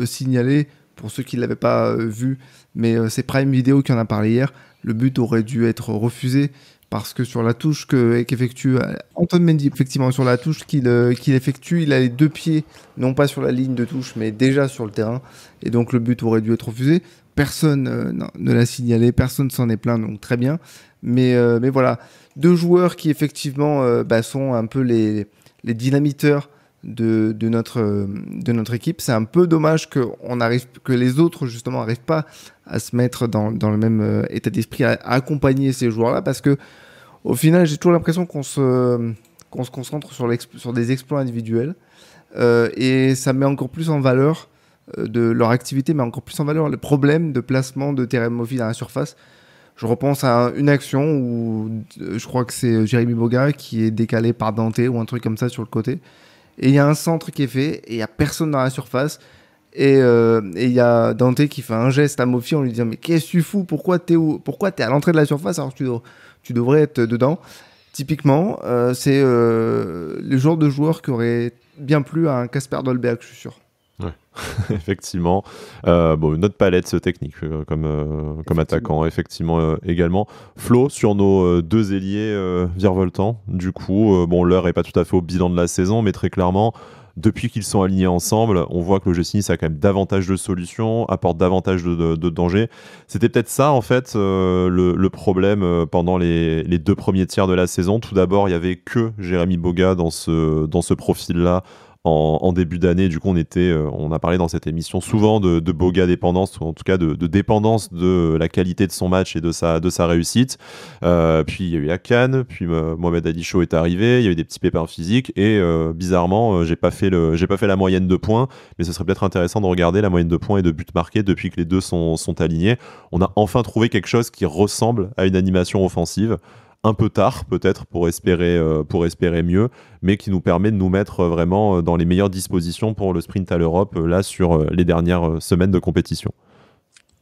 signaler, pour ceux qui ne l'avaient pas vu, mais c'est Prime Video qui en a parlé hier, le but aurait dû être refusé, parce que sur la touche qu'effectue Antoine Mendy, effectivement, sur la touche qu'il effectue, il a les deux pieds, non pas sur la ligne de touche, mais déjà sur le terrain. Et donc le but aurait dû être refusé. Personne ne l'a signalé, personne s'en est plaint, donc très bien. Mais voilà, deux joueurs qui effectivement sont un peu les dynamiteurs de notre équipe. C'est un peu dommage que les autres justement n'arrivent pas à se mettre dans le même état d'esprit, à accompagner ces joueurs-là, parce que au final, j'ai toujours l'impression qu'on se concentre sur des exploits individuels, et ça met encore plus en valeur de leur activité, mais encore plus en valeur les problèmes de placement de Terem Moffi dans la surface. Je repense à une action où je crois que c'est Jérémy Boga qui est décalé par Dante ou un truc comme ça sur le côté. Et il y a un centre qui est fait et il n'y a personne dans la surface. Et il y a Dante qui fait un geste à Moffi en lui disant « Mais qu'est-ce que tu fous ? Pourquoi t'es à l'entrée de la surface alors que tu devrais être dedans ?» Typiquement, c'est le genre de joueur qui aurait bien plu à un Kasper Dolberg, je suis sûr. Ouais, effectivement. Une autre palette technique comme attaquant, effectivement, également. Flo, sur nos deux ailiers virevoltants, du coup, l'heure n'est pas tout à fait au bilan de la saison, mais très clairement, depuis qu'ils sont alignés ensemble, on voit que l'OGC Nice a quand même davantage de solutions, apporte davantage de dangers. C'était peut-être ça, en fait, le problème pendant les deux premiers tiers de la saison. Tout d'abord, il n'y avait que Jérémy Boga dans ce profil-là, en début d'année. Du coup, on a parlé dans cette émission souvent de Boga dépendance, ou en tout cas de dépendance de la qualité de son match et de sa réussite. Puis il y a eu la CAN, puis Mohamed Ali Chaud est arrivé, il y a eu des petits pépins physiques, et bizarrement, j'ai pas fait la moyenne de points, mais ce serait peut-être intéressant de regarder la moyenne de points et de buts marqués depuis que les deux sont alignés. On a enfin trouvé quelque chose qui ressemble à une animation offensive, un peu tard peut-être pour espérer mieux, mais qui nous permet de nous mettre vraiment dans les meilleures dispositions pour le sprint à l'Europe là sur les dernières semaines de compétition.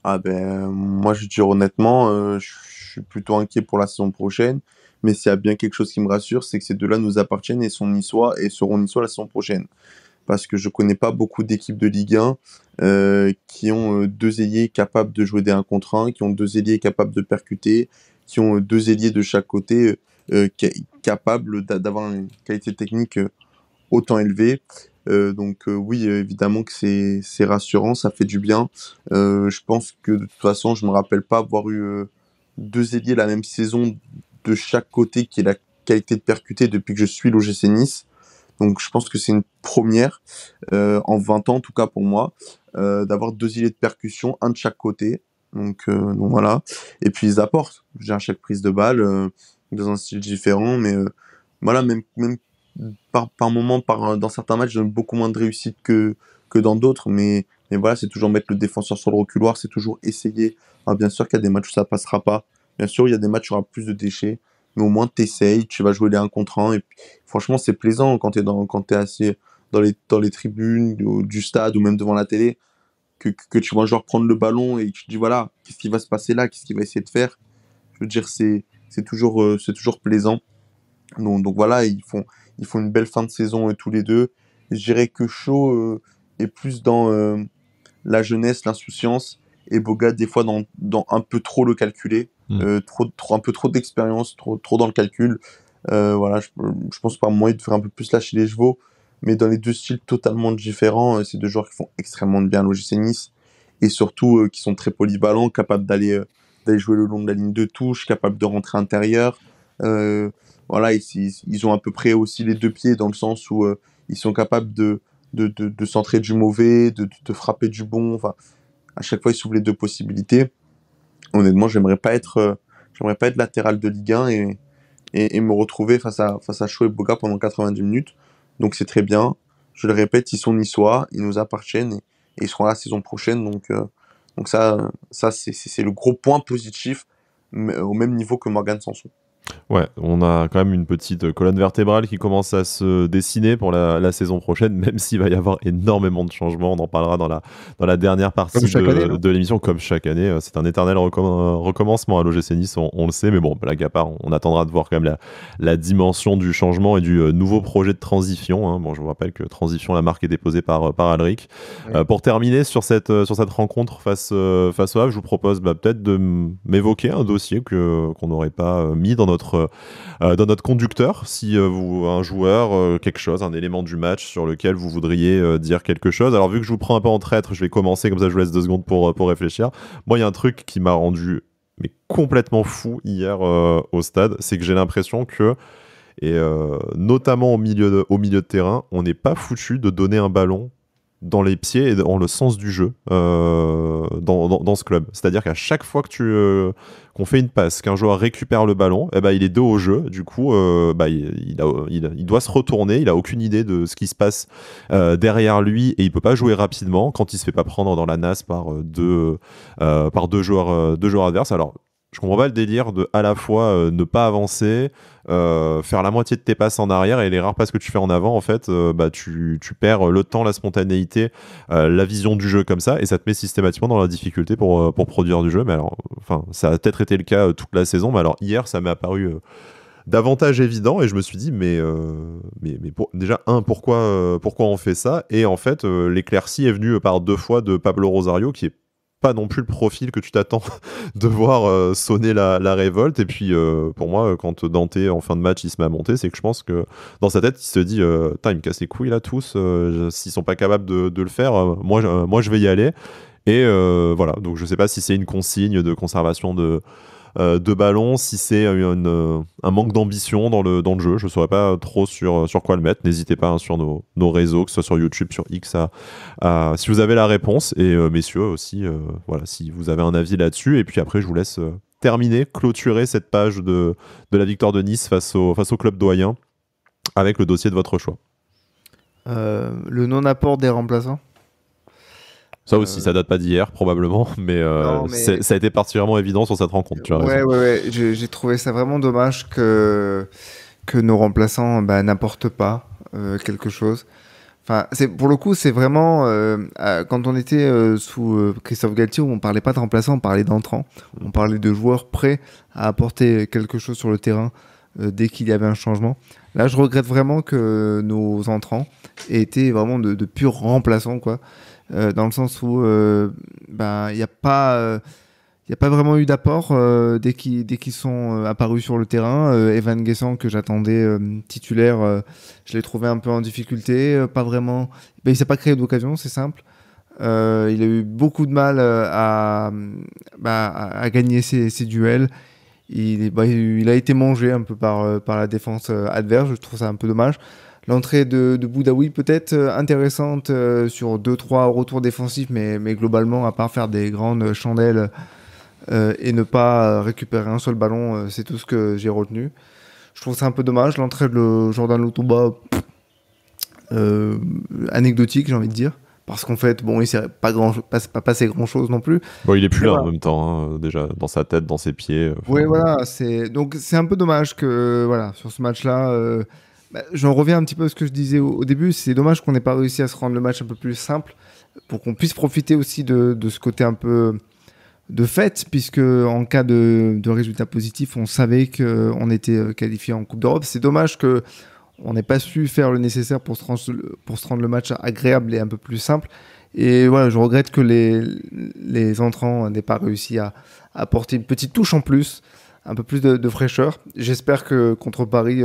Moi je dis honnêtement, je suis plutôt inquiet pour la saison prochaine, mais s'il y a bien quelque chose qui me rassure, c'est que ces deux-là nous appartiennent et sont niçois et seront niçois la saison prochaine. Parce que je connais pas beaucoup d'équipes de Ligue 1 qui ont deux ailiers capables de jouer des 1 contre 1, qui ont deux ailiers capables de percuter, qui ont deux ailiers de chaque côté capables d'avoir une qualité technique autant élevé. Donc oui, évidemment que c'est rassurant, ça fait du bien. Je pense que de toute façon, je me rappelle pas avoir eu deux ailiers la même saison de chaque côté qui est la qualité de percuter depuis que je suis l'OGC Nice. Donc je pense que c'est une première en 20 ans en tout cas pour moi, d'avoir deux ailiers de percussion, un de chaque côté. Donc voilà. Et puis ils apportent. J'ai à chaque prise de balle dans un style différent, mais voilà, même par moment, dans certains matchs, j'ai beaucoup moins de réussite que dans d'autres, mais voilà, c'est toujours mettre le défenseur sur le reculoir, c'est toujours essayer. Alors, bien sûr qu'il y a des matchs où ça passera pas. Bien sûr, il y a des matchs où il y aura plus de déchets, mais au moins t'essayes, tu vas jouer les 1 contre 1, et puis franchement, c'est plaisant quand quand t'es assis dans les tribunes du stade ou même devant la télé, que tu vois un joueur prendre le ballon et que tu te dis voilà, qu'est-ce qui va se passer là, qu'est-ce qu'il va essayer de faire. Je veux dire, c'est toujours plaisant. Donc voilà, ils font une belle fin de saison tous les deux. Je dirais que Shaw est plus dans la jeunesse, l'insouciance, et Boga des fois dans un peu trop le calculer, un peu trop d'expérience, trop dans le calcul. Voilà, je pense pas moyen de faire un peu plus lâcher les chevaux, mais dans les deux styles totalement différents, c'est deux joueurs qui font extrêmement bien à l'OGC Nice, et surtout qui sont très polyvalents, capables d'aller jouer le long de la ligne de touche, capables de rentrer intérieur. Voilà, ils ont à peu près aussi les deux pieds dans le sens où ils sont capables de centrer du mauvais, de frapper du bon. Enfin, à chaque fois, ils s'ouvrent les deux possibilités. Honnêtement, j'aimerais pas être latéral de Ligue 1 et me retrouver face à Shaw et Boga pendant 90 minutes. Donc c'est très bien. Je le répète, ils sont niçois, ils nous appartiennent et ils seront là la saison prochaine. Donc ça c'est le gros point positif, au même niveau que Morgan Sanson. Ouais, on a quand même une petite colonne vertébrale qui commence à se dessiner pour la saison prochaine, même s'il va y avoir énormément de changements. On en parlera dans la dernière partie de l'émission, comme chaque année. C'est un éternel recommencement à l'OGC Nice, on le sait, mais bon, blague à part, on attendra de voir quand même la dimension du changement et du nouveau projet de transition. Hein. Bon, je vous rappelle que Transition, la marque est déposée par Alric. Ouais. Pour terminer sur cette rencontre face au Havre, je vous propose peut-être de m'évoquer un dossier qu'on n'aurait pas mis dans notre conducteur, si un joueur, quelque chose, un élément du match sur lequel vous voudriez dire quelque chose. Alors vu que je vous prends un peu en traître, je vais commencer, comme ça je vous laisse 2 secondes pour réfléchir. Moi, il y a un truc qui m'a rendu complètement fou hier au stade, c'est que j'ai l'impression que, et notamment au milieu de terrain, on n'est pas foutu de donner un ballon dans les pieds et dans le sens du jeu dans ce club. C'est-à-dire qu'à chaque fois qu'on fait une passe, qu'un joueur récupère le ballon, il est dos au jeu. Du coup, il doit se retourner. Il n'a aucune idée de ce qui se passe derrière lui et il ne peut pas jouer rapidement quand il ne se fait pas prendre dans la nasse par deux joueurs adverses. Alors, je comprends pas le délire de à la fois ne pas avancer, faire la moitié de tes passes en arrière, et les rares passes que tu fais en avant, en fait, tu perds le temps, la spontanéité, la vision du jeu comme ça, et ça te met systématiquement dans la difficulté pour produire du jeu. Mais alors, ça a peut-être été le cas toute la saison, mais alors hier, ça m'est apparu davantage évident, et je me suis dit déjà pourquoi on fait ça, et en fait l'éclaircie est venue par 2 fois de Pablo Rosario, qui est pas non plus le profil que tu t'attends de voir sonner la révolte. Et puis pour moi, quand Dante en fin de match il se met à monter, c'est que je pense que dans sa tête il se dit il me casse les couilles là tous, s'ils sont pas capables de le faire, moi je vais y aller. Et voilà, donc je sais pas si c'est une consigne de conservation de ballon, si c'est un manque d'ambition dans le jeu, je ne saurais pas trop sur quoi le mettre. N'hésitez pas sur nos réseaux, que ce soit sur YouTube, sur X, si vous avez la réponse, et messieurs aussi, voilà, si vous avez un avis là-dessus. Et puis après, je vous laisse terminer, clôturer cette page de la victoire de Nice face au club doyen avec le dossier de votre choix. Le non-apport des remplaçants. Ça aussi, ça date pas d'hier, probablement, mais ça a été particulièrement évident sur cette rencontre. Tu as raison. Ouais. J'ai trouvé ça vraiment dommage que nos remplaçants n'apportent pas quelque chose. Enfin, pour le coup, c'est vraiment quand on était sous Christophe Galtier, on parlait pas de remplaçants, on parlait d'entrants. On parlait de joueurs prêts à apporter quelque chose sur le terrain dès qu'il y avait un changement. Là, je regrette vraiment que nos entrants aient été vraiment de purs remplaçants, quoi. Dans le sens où il n'y a pas Il n'y a pas vraiment eu d'apport dès qu'ils sont apparus sur le terrain. Evan Guessant, que j'attendais titulaire, je l'ai trouvé un peu en difficulté. Pas vraiment. Ben, il ne s'est pas créé d'occasion, c'est simple. Il a eu beaucoup de mal à gagner ses duels. Il a été mangé un peu par la défense adverse. Je trouve ça un peu dommage. L'entrée de Boudaoui peut-être intéressante sur 2-3 retours défensifs, mais globalement, à part faire des grandes chandelles et ne pas récupérer un seul ballon, c'est tout ce que j'ai retenu. Je trouve ça un peu dommage. L'entrée de Jordan Lotomba, anecdotique, j'ai envie de dire. Parce qu'en fait, bon, il s'est pas passé grand-chose non plus. Bon, il est plus Mais là voilà. en même temps, hein, déjà, dans sa tête, dans ses pieds. Oui, voilà. Donc, c'est un peu dommage que, voilà, sur ce match-là, j'en reviens un petit peu à ce que je disais au début. C'est dommage qu'on n'ait pas réussi à se rendre le match un peu plus simple pour qu'on puisse profiter aussi de ce côté un peu de fait, puisque en cas de résultat positif, on savait qu'on était qualifié en Coupe d'Europe. C'est dommage que on n'ait pas su faire le nécessaire pour se rendre le match agréable et un peu plus simple. Et voilà, je regrette que les entrants n'aient pas réussi à apporter une petite touche en plus, un peu plus de fraîcheur. J'espère que contre Paris,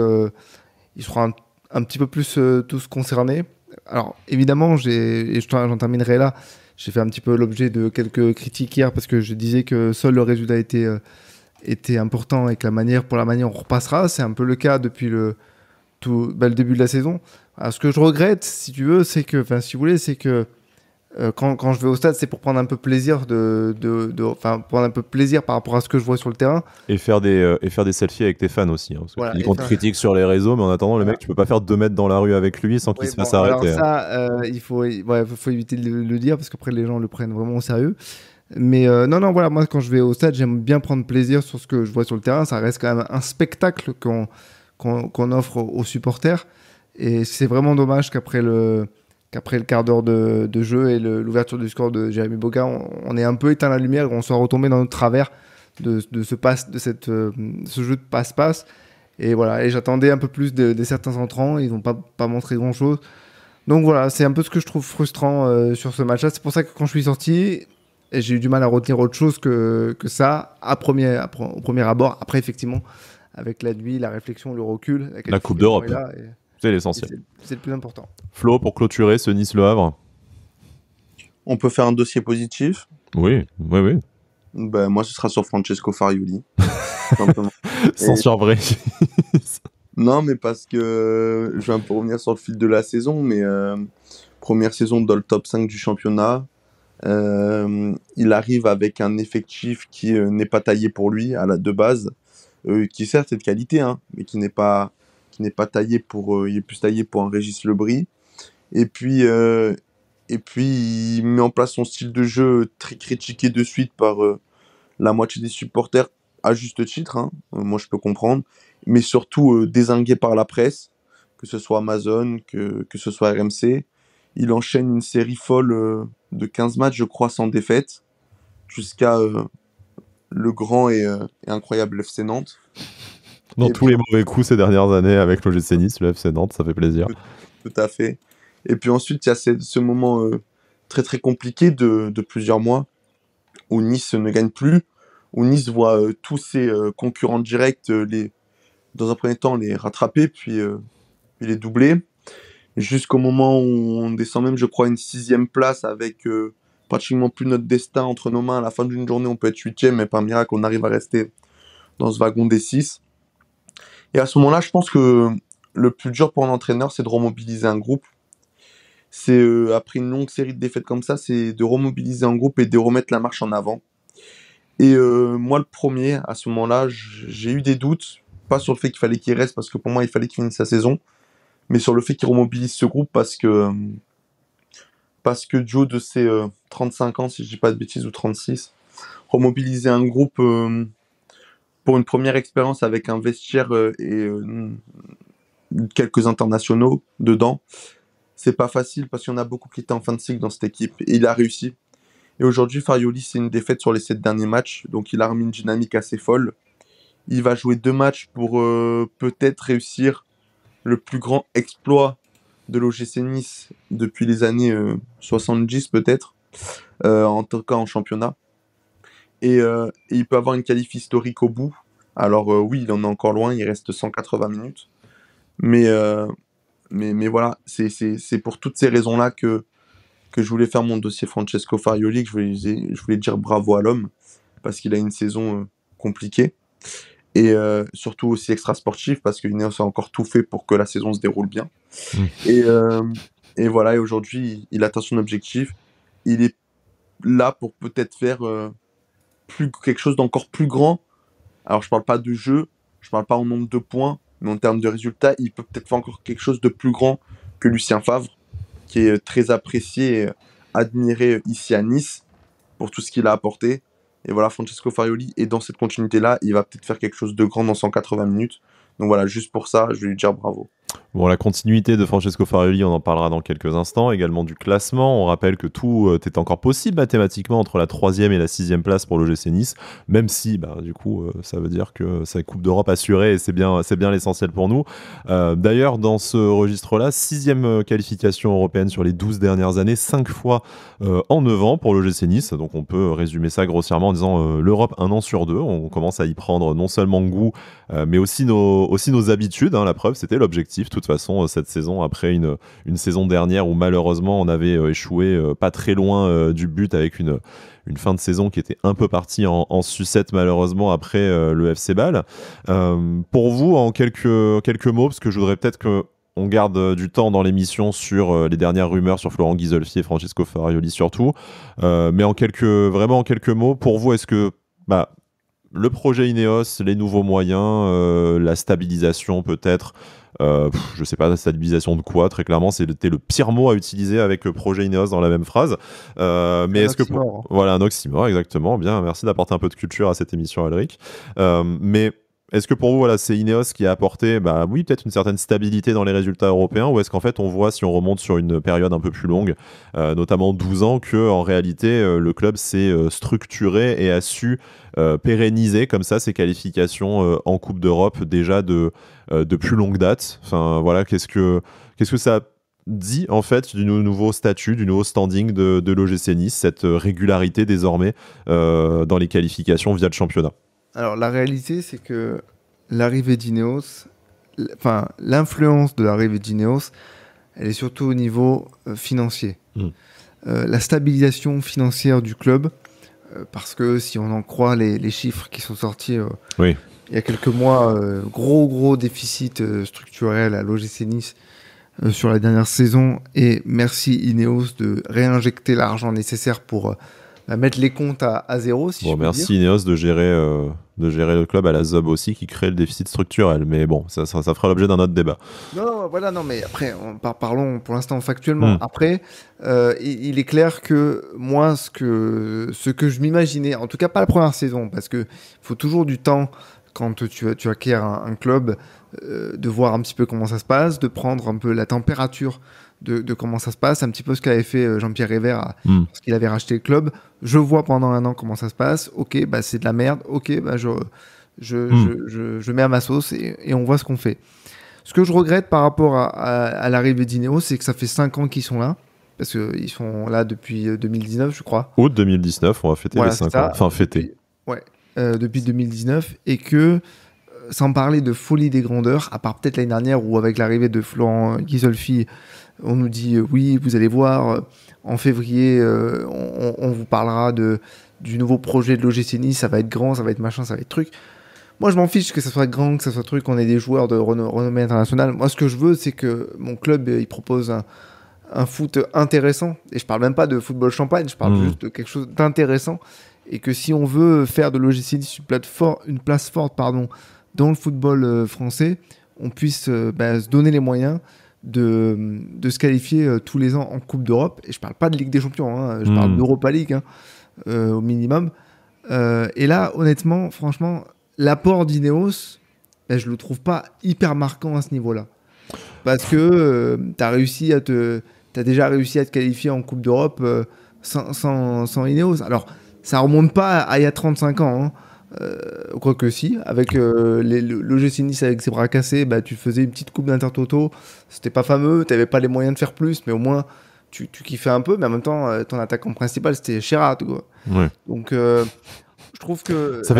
ils seront un petit peu plus tous concernés. Alors évidemment, j'en terminerai là. J'ai fait un petit peu l'objet de quelques critiques hier parce que je disais que seul le résultat était important et que pour la manière on repassera. C'est un peu le cas depuis le début de la saison. Alors, ce que je regrette, si tu veux, si vous voulez, c'est que quand je vais au stade, c'est pour prendre un peu plaisir prendre un peu plaisir par rapport à ce que je vois sur le terrain. Et faire des selfies avec tes fans aussi. Hein, parce que Voilà, tu dis qu'on te critique sur les réseaux, mais en attendant, le Voilà. mec, tu peux pas faire 2 mètres dans la rue avec lui sans qu'il Oui, se fasse bon, alors arrêter. Hein. ça, faut éviter de le dire parce qu'après les gens le prennent vraiment au sérieux. Mais non, voilà, moi quand je vais au stade, j'aime bien prendre plaisir sur ce que je vois sur le terrain. Ça reste quand même un spectacle qu'on offre aux supporters. Et c'est vraiment dommage qu'après le quart d'heure de jeu et l'ouverture du score de Jérémy Boga, on ait un peu éteint la lumière et on soit retombé dans notre travers de ce jeu de passe-passe. Et voilà, et j'attendais un peu plus de certains entrants. Ils n'ont pas montré grand-chose. Donc voilà, c'est un peu ce que je trouve frustrant sur ce match-là. C'est pour ça que quand je suis sorti, j'ai eu du mal à retenir autre chose que ça au premier abord. Après, effectivement, avec la nuit, la réflexion, le recul, La Coupe d'Europe, est là, c'est l'essentiel. c'est le plus important. Flo, pour clôturer ce Nice-Le Havre. On peut faire un dossier positif. Oui. Ben, moi, ce sera sur Francesco Farioli. Simplement. Sans surprise. Non, mais parce que je vais un peu revenir sur le fil de la saison, mais première saison dans le top 5 du championnat. Il arrive avec un effectif qui n'est pas taillé pour lui de base, qui certes est de qualité, hein, mais qui n'est pas taillé pour. Il est plus taillé pour un Régis Lebris. Et puis il met en place son style de jeu très critiqué de suite par la moitié des supporters, à juste titre, hein, moi je peux comprendre, mais surtout dézingué par la presse, que ce soit Amazon, que ce soit RMC. Il enchaîne une série folle de 15 matchs, je crois, sans défaite, jusqu'à le grand et incroyable FC Nantes. Dans Et tous puis, les mauvais coups ces dernières années avec l'OGC Nice, le FC Nantes, ça fait plaisir. tout à fait. Et puis ensuite, il y a ce moment très très compliqué de plusieurs mois où Nice ne gagne plus, où Nice voit tous ses concurrents directs, dans un premier temps, les rattraper, puis les doubler, jusqu'au moment où on descend même, je crois, une 6e place avec pratiquement plus notre destin entre nos mains. À la fin d'une journée, on peut être 8e, mais par miracle, on arrive à rester dans ce wagon des 6. Et à ce moment-là, je pense que le plus dur pour un entraîneur, c'est de remobiliser un groupe. C'est après une longue série de défaites comme ça, c'est de remobiliser un groupe et de remettre la marche en avant. Et moi, le premier, à ce moment-là, j'ai eu des doutes, pas sur le fait qu'il fallait qu'il reste, parce que pour moi, il fallait qu'il finisse sa saison, mais sur le fait qu'il remobilise ce groupe, parce que du haut de ses 35 ans, si je dis pas de bêtises, ou 36, remobiliser un groupe pour une première expérience avec un vestiaire et quelques internationaux dedans, c'est pas facile, parce qu'il y en a beaucoup qui étaient en fin de cycle dans cette équipe, et il a réussi. Et aujourd'hui, Farioli, c'est une défaite sur les 7 derniers matchs, donc il a remis une dynamique assez folle. Il va jouer 2 matchs pour peut-être réussir le plus grand exploit de l'OGC Nice depuis les années 70 peut-être, en tout cas en championnat. et il peut avoir une qualif historique au bout. Alors oui, il en est encore loin, il reste 180 minutes. Mais voilà, c'est pour toutes ces raisons-là que je voulais faire mon dossier Francesco Farioli, que je voulais dire bravo à l'homme, parce qu'il a une saison compliquée. Et surtout aussi extra sportif, parce que Ineos a encore tout fait pour que la saison se déroule bien. Et voilà, et aujourd'hui, il atteint son objectif. Il est là pour peut-être faire quelque chose d'encore plus grand. Alors, je parle pas de jeu, je parle pas en nombre de points, mais en termes de résultats, il peut peut-être faire encore quelque chose de plus grand que Lucien Favre, qui est très apprécié et admiré ici à Nice pour tout ce qu'il a apporté. Et voilà, Francesco Farioli est dans cette continuité-là. Il va peut-être faire quelque chose de grand dans 180 minutes. Donc voilà, juste pour ça, je vais lui dire bravo. Bon, la continuité de Francesco Farioli, on en parlera dans quelques instants. Également du classement. On rappelle que tout est encore possible mathématiquement entre la 3e et la 6e place pour l'OGC Nice, même si, du coup, ça veut dire que c'est Coupe d'Europe assurée et c'est bien l'essentiel pour nous. D'ailleurs, dans ce registre-là, 6e qualification européenne sur les 12 dernières années, 5 fois en 9 ans pour l'OGC Nice. Donc on peut résumer ça grossièrement en disant l'Europe 1 an sur 2. On commence à y prendre non seulement goût, mais aussi nos habitudes. La preuve, c'était l'objectif. De toute façon, cette saison, après une saison dernière où malheureusement on avait échoué pas très loin du but avec une fin de saison qui était un peu partie en sucette malheureusement après le FC Bâle. Pour vous, en quelques mots, parce que je voudrais peut-être qu'on garde du temps dans l'émission sur les dernières rumeurs sur Florent Ghisolfi et Francesco Farioli surtout, mais en quelques mots, pour vous, est-ce que le projet Ineos, les nouveaux moyens, la stabilisation peut-être, je sais pas, la stabilisation de quoi, très clairement, c'était le pire mot à utiliser avec le projet Ineos dans la même phrase. Mais est-ce que voilà, un oxymore, exactement. Bien, merci d'apporter un peu de culture à cette émission, Alric. Mais est-ce que pour vous, voilà, c'est Ineos qui a apporté, oui, peut-être une certaine stabilité dans les résultats européens, ou est-ce qu'en fait, on voit, si on remonte sur une période un peu plus longue, notamment 12 ans, que en réalité, le club s'est structuré et a su pérenniser comme ça ses qualifications en Coupe d'Europe déjà de plus longue date. Enfin, voilà, qu'est-ce que ça dit en fait du nouveau statut, du nouveau standing de l'OGC Nice, cette régularité désormais dans les qualifications via le championnat? Alors la réalité, c'est que l'arrivée d'Ineos, l'influence de l'arrivée d'Ineos, elle est surtout au niveau financier. La stabilisation financière du club, parce que si on en croit les chiffres qui sont sortis il y a quelques mois, gros déficit structurel à l'OGC Nice sur la dernière saison, et merci Ineos de réinjecter l'argent nécessaire pour mettre les comptes à zéro. Si merci Ineos de gérer le club à la ZOB aussi, qui crée le déficit structurel. Mais bon, ça fera l'objet d'un autre débat. Non, mais après, parlons pour l'instant factuellement. Après, il est clair que moi, ce que je m'imaginais, en tout cas pas la première saison, parce qu'il faut toujours du temps quand tu acquiers un club, de voir un petit peu comment ça se passe, de prendre un peu la température de comment ça se passe, un petit peu ce qu'avait fait Jean-Pierre Révert parce qu'il avait racheté le club. Je vois pendant un an comment ça se passe. Ok, c'est de la merde. Ok, je mets à ma sauce et on voit ce qu'on fait. Ce que je regrette par rapport à l'arrivée d'Ineos, c'est que ça fait 5 ans qu'ils sont là, parce qu'ils sont là depuis 2019, je crois. Août 2019, on va fêter les 5 ans. Enfin, fêter. Depuis 2019, et que, sans parler de folie des grandeurs, à part peut-être l'année dernière où avec l'arrivée de Florent Ghisolfi, on nous dit oui, vous allez voir, en février, on vous parlera du nouveau projet de l'OGC Nice, ça va être grand, ça va être machin, ça va être truc. Moi, je m'en fiche que ça soit grand, que ça soit truc, qu'on ait des joueurs de renommée internationale. Moi, ce que je veux, c'est que mon club, il propose un foot intéressant. Et je parle même pas de football champagne, je parle juste de quelque chose d'intéressant. Et que si on veut faire de l'OGC Nice une place forte dans le football français, on puisse se donner les moyens de se qualifier tous les ans en Coupe d'Europe. Et je parle pas de Ligue des Champions, je parle d'Europa League au minimum. Et là, honnêtement, franchement, l'apport d'Ineos, je le trouve pas hyper marquant à ce niveau-là. Parce que t'as déjà réussi à te qualifier en Coupe d'Europe sans Ineos. Alors, ça remonte pas à il y a 35 ans, quoique si, avec l'OGC Nice avec ses bras cassés, tu faisais une petite coupe d'Intertoto, c'était pas fameux, t'avais pas les moyens de faire plus, mais au moins tu kiffais un peu, mais en même temps ton attaquant principal c'était Sherat, quoi. Ouais. Donc je Je trouve que Ça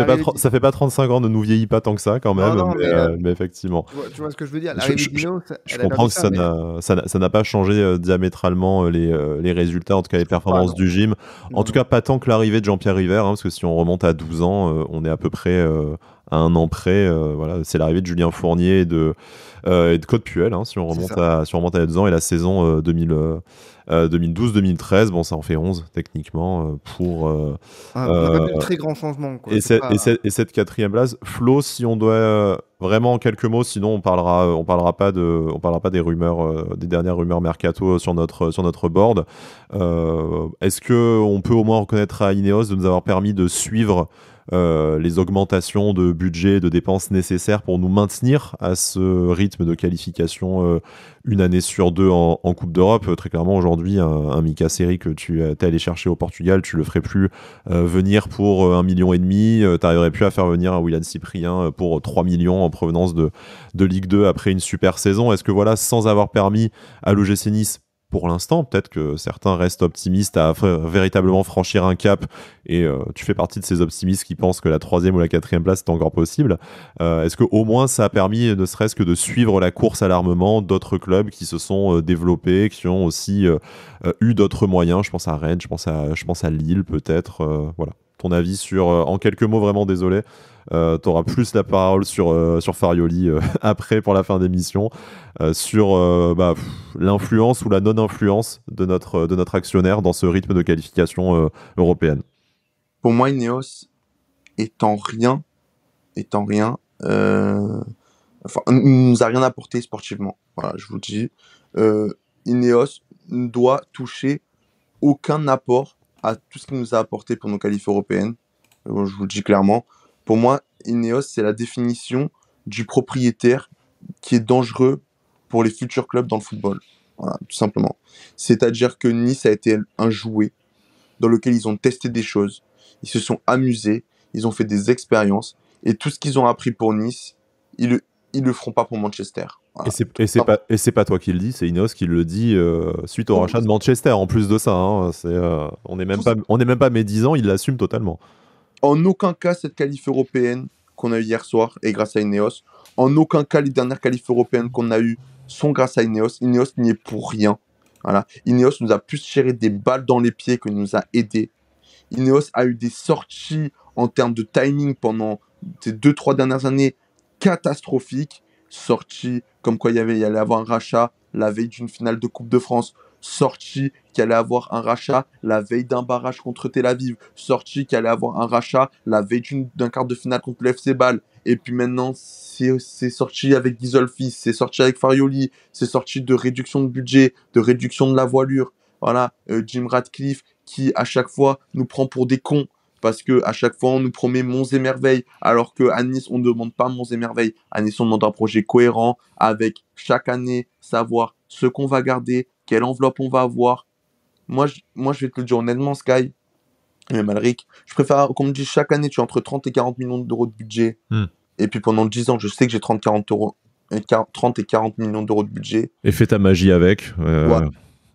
fait pas 35 ans, ne nous vieillit pas tant que ça quand même, Non, mais effectivement. tu vois ce que je veux dire. L'arrivée d'Ineos, Je elle a comprends permis que ça, mais ça n'a pas changé diamétralement les résultats, en tout cas les performances non. du gym. En Non, tout cas, pas tant que l'arrivée de Jean-Pierre River, hein, parce que si on remonte à 12 ans, on est à peu près à un an près. Voilà, c'est l'arrivée de Julien Fournier et de Claude Puel, hein, si on remonte à 12 ans, et la saison 2012-2013, bon, ça en fait 11 techniquement pour. on n'a pas vu de très grands changements, quoi. Et cette quatrième place, Flo, si on doit vraiment en quelques mots, sinon on parlera pas des rumeurs, des dernières rumeurs mercato sur notre board. Est-ce que on peut au moins reconnaître à Ineos de nous avoir permis de suivre les augmentations de budget, de dépenses nécessaires pour nous maintenir à ce rythme de qualification une année sur deux en Coupe d'Europe? Très clairement, aujourd'hui, un Mika Seri que tu es allé chercher au Portugal, tu le ferais plus venir pour 1,5 million. Tu n'arriverais plus à faire venir un Willian Cyprien pour 3 millions en provenance de Ligue 2 après une super saison. Est-ce que voilà, sans avoir permis à l'OGC Nice, pour l'instant, peut-être que certains restent optimistes à véritablement franchir un cap, et tu fais partie de ces optimistes qui pensent que la 3e ou la 4e place est encore possible. Est-ce qu'au moins ça a permis, ne serait-ce que de suivre la course à l'armement d'autres clubs qui se sont développés, qui ont aussi eu d'autres moyens? Je pense à Rennes, je pense à Lille peut-être. Voilà. Ton avis sur, en quelques mots, vraiment désolé, t'auras plus la parole sur Farioli après pour la fin d'émission, sur l'influence ou la non-influence de notre actionnaire dans ce rythme de qualification européenne. Pour moi, Ineos est en rien, nous a rien apporté sportivement. Voilà, je vous le dis. Ineos ne doit toucher aucun apport à tout ce qu'il nous a apporté pour nos qualifs européennes. Je vous le dis clairement. Pour moi, Ineos, c'est la définition du propriétaire qui est dangereux pour les futurs clubs dans le football. Voilà, tout simplement. C'est-à-dire que Nice a été un jouet dans lequel ils ont testé des choses, ils se sont amusés, ils ont fait des expériences, et tout ce qu'ils ont appris pour Nice, ils le feront pas pour Manchester. Voilà. Et c'est pas toi qui le dis, c'est Ineos qui le dit suite au rachat de Manchester. En plus de ça, hein, on n'est même pas médisant, il l'assume totalement. En aucun cas, cette qualif européenne qu'on a eu hier soir est grâce à Ineos. En aucun cas, les dernières qualifs européennes qu'on a eues sont grâce à Ineos. Ineos n'y est pour rien. Voilà. Ineos nous a plus tiré des balles dans les pieds que nous a aidés. Ineos a eu des sorties en termes de timing pendant ces 2-3 dernières années catastrophiques. Sorties comme quoi il y allait avoir un rachat la veille d'une finale de Coupe de France. Sortie qu'il allait avoir un rachat la veille d'un barrage contre Tel Aviv. Sortie qu'il allait avoir un rachat la veille d'un quart de finale contre le FC Bâle. Et puis maintenant, c'est sorti avec Ghisolfi, c'est sorti avec Farioli, c'est sorti de réduction de budget, de réduction de la voilure. Voilà, Jim Ratcliffe qui à chaque fois nous prend pour des cons parce que à chaque fois on nous promet monts et merveilles, alors qu'à Nice on ne demande pas monts et merveilles. À Nice on demande un projet cohérent avec chaque année savoir ce qu'on va garder, quelle enveloppe on va avoir. Moi je vais te le dire honnêtement, Sky, mais Malric, je préfère qu'on me dise chaque année tu as entre 30 et 40 millions d'euros de budget, et puis pendant 10 ans je sais que j'ai 30 et 40 millions d'euros de budget. Et fais ta magie avec. Ouais.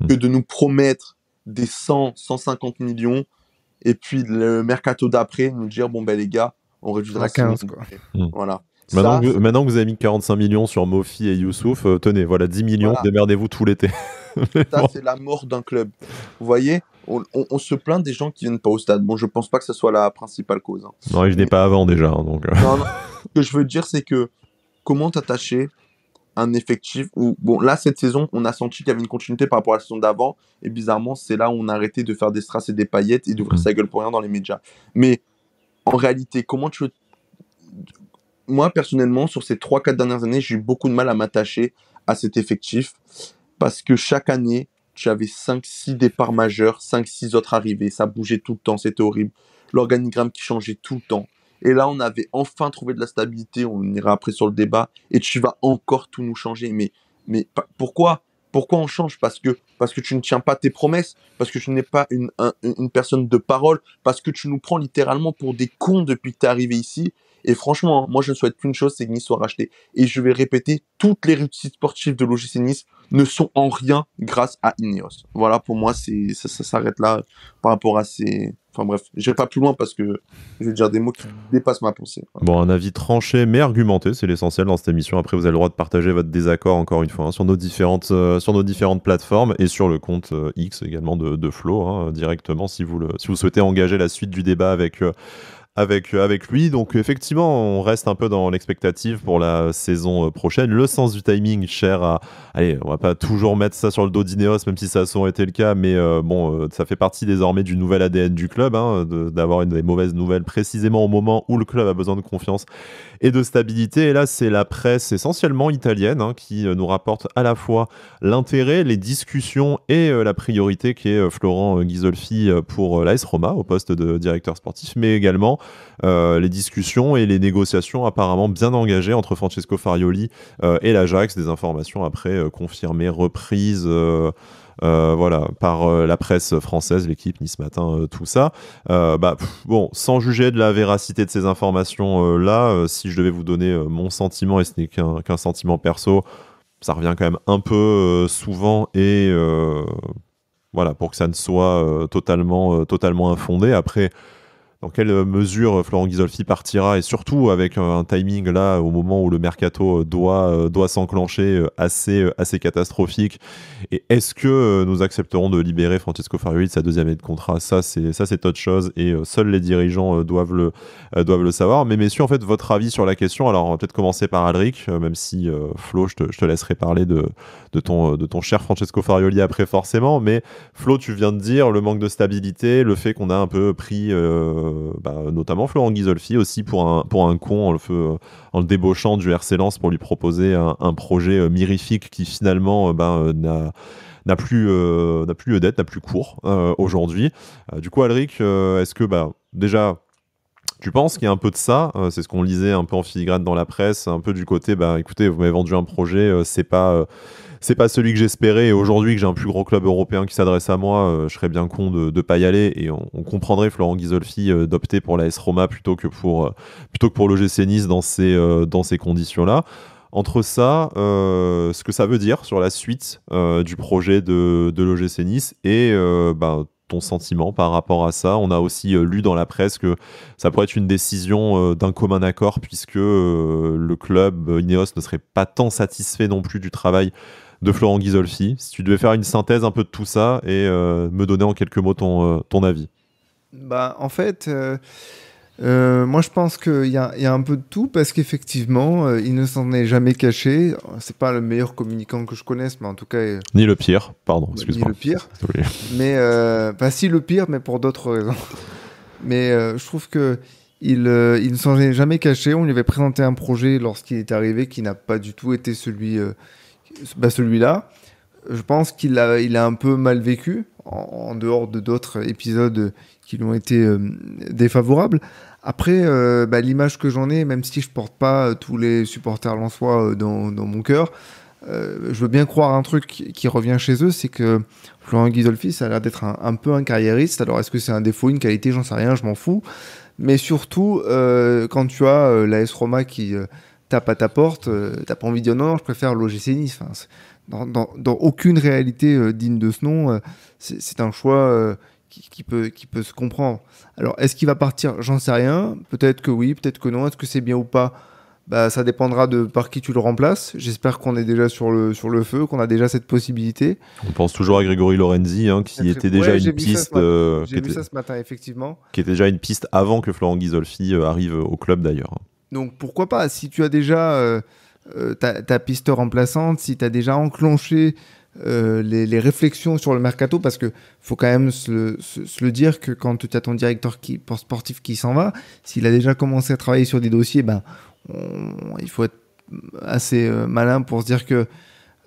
Que de nous promettre des 100, 150 millions, et puis le mercato d'après, nous dire, bon ben les gars, on réduira 15, quoi. Voilà. Maintenant que vous avez mis 45 millions sur Mofi et Youssouf, tenez, voilà 10 millions, voilà. Démerdez-vous tout l'été. Ça, c'est la mort d'un club. Vous voyez, on se plaint des gens qui viennent pas au stade. Bon, je pense pas que ce soit la principale cause. Hein. Non, je n'ai pas avant déjà. Hein, donc... non. Ce que je veux dire, c'est que comment t'attacher un effectif où, bon, là, cette saison, on a senti qu'il y avait une continuité par rapport à la saison d'avant, et bizarrement, c'est là où on a arrêté de faire des strass et des paillettes et d'ouvrir sa gueule pour rien dans les médias. Mais en réalité, comment tu veux... Moi, personnellement, sur ces 3-4 dernières années, j'ai eu beaucoup de mal à m'attacher à cet effectif, parce que chaque année, tu avais 5-6 départs majeurs, 5-6 autres arrivées, ça bougeait tout le temps, c'était horrible. L'organigramme qui changeait tout le temps. Et là, on avait enfin trouvé de la stabilité, on ira après sur le débat, et tu vas encore tout nous changer. Mais pourquoi on change? Parce que tu ne tiens pas tes promesses, parce que tu n'es pas une personne de parole, parce que tu nous prends littéralement pour des cons depuis que tu es arrivé ici, Et franchement, moi, je ne souhaite qu'une chose, c'est que Nice soit racheté. Et je vais répéter, toutes les réussites sportives de l'OGC Nice ne sont en rien grâce à Ineos. Voilà, pour moi, ça s'arrête là par rapport à ces... Enfin bref, je vais pas plus loin parce que je vais dire des mots qui dépassent ma pensée. Voilà. Bon, un avis tranché mais argumenté, c'est l'essentiel dans cette émission. Après, vous avez le droit de partager votre désaccord, encore une fois, sur nos différentes plateformes et sur le compte X également de Flo, directement, si vous souhaitez engager la suite du débat avec lui. Donc effectivement, on reste un peu dans l'expectative pour la saison prochaine. Le sens du timing, cher à... Allez, on va pas toujours mettre ça sur le dos d'Ineos, même si ça a souvent été le cas, mais ça fait partie désormais du nouvel ADN du club, d'avoir des mauvaises nouvelles précisément au moment où le club a besoin de confiance et de stabilité. Et là, c'est la presse essentiellement italienne qui nous rapporte à la fois l'intérêt, les discussions et la priorité qui est Florent Ghisolfi pour l'AS Roma au poste de directeur sportif, mais également les discussions et les négociations apparemment bien engagées entre Francesco Farioli et l'Ajax, des informations après confirmées, reprises par la presse française, l'équipe, Nice Matin, tout ça. Sans juger de la véracité de ces informations-là, si je devais vous donner mon sentiment, et ce n'est qu'un sentiment perso, ça revient quand même un peu souvent et pour que ça ne soit totalement infondé. Après, dans quelle mesure Florent Ghisolfi partira, et surtout avec un timing là au moment où le mercato doit s'enclencher assez catastrophique, et est-ce que nous accepterons de libérer Francesco Farioli de sa deuxième année de contrat? Ça c'est autre chose, et seuls les dirigeants doivent le savoir. Mais messieurs, en fait, votre avis sur la question? Alors on va peut-être commencer par Alric, même si Flo, je te laisserai parler de ton cher Francesco Farioli après forcément, mais Flo, tu viens de dire le manque de stabilité, le fait qu'on a un peu pris notamment Florent Ghisolfi aussi pour un con en le débauchant du RC Lens pour lui proposer un projet mirifique qui finalement n'a plus lieu d'être, n'a plus cours aujourd'hui. Du coup, Alric, est-ce que déjà tu penses qu'il y a un peu de ça? C'est ce qu'on lisait un peu en filigrane dans la presse, un peu du côté écoutez, vous m'avez vendu un projet, c'est pas celui que j'espérais, et aujourd'hui que j'ai un plus gros club européen qui s'adresse à moi, je serais bien con de pas y aller, et on comprendrait Florent Ghisolfi d'opter pour l'AS Roma plutôt que pour l'OGC Nice dans ces conditions-là. Entre ça, ce que ça veut dire sur la suite du projet de l'OGC Nice et ton sentiment par rapport à ça. On a aussi lu dans la presse que ça pourrait être une décision d'un commun accord, puisque le club Ineos ne serait pas tant satisfait non plus du travail de Florent Ghisolfi. Si tu devais faire une synthèse un peu de tout ça et me donner en quelques mots ton avis. En fait, moi je pense qu'il y a un peu de tout, parce qu'effectivement, il ne s'en est jamais caché. C'est pas le meilleur communicant que je connaisse, mais en tout cas... Ni le pire, pardon, excuse-moi. Ni le pire. Mais, si, le pire, mais pour d'autres raisons. Mais je trouve que il ne s'en est jamais caché. On lui avait présenté un projet lorsqu'il est arrivé qui n'a pas du tout été celui-là. Je pense qu'il a un peu mal vécu, en dehors de d'autres épisodes qui lui ont été défavorables. Après, l'image que j'en ai, même si je porte pas tous les supporters lensois dans mon cœur, je veux bien croire un truc qui revient chez eux, c'est que Florent Ghisolfi, ça a l'air d'être un peu un carriériste. Alors, est-ce que c'est un défaut, une qualité? J'en sais rien, je m'en fous. Mais surtout, quand tu as l'AS Roma qui tape à ta porte, t'as pas envie de dire non, je préfère l'OGC Nice. Enfin, dans aucune réalité digne de ce nom, c'est un choix qui peut se comprendre. Alors, est-ce qu'il va partir? J'en sais rien. Peut-être que oui, peut-être que non. Est-ce que c'est bien ou pas? Ça dépendra de par qui tu le remplaces. J'espère qu'on est déjà sur le feu, qu'on a déjà cette possibilité. On pense toujours à Grégory Lorenzi, qui était déjà une piste. J'ai vu ça ce matin, effectivement. Qui était déjà une piste avant que Florent Ghisolfi arrive au club, d'ailleurs. Donc pourquoi pas? Si tu as déjà ta piste remplaçante, si tu as déjà enclenché les réflexions sur le mercato, parce que faut quand même se le dire que quand tu as ton directeur sportif qui s'en va, s'il a déjà commencé à travailler sur des dossiers, il faut être assez malin pour se dire que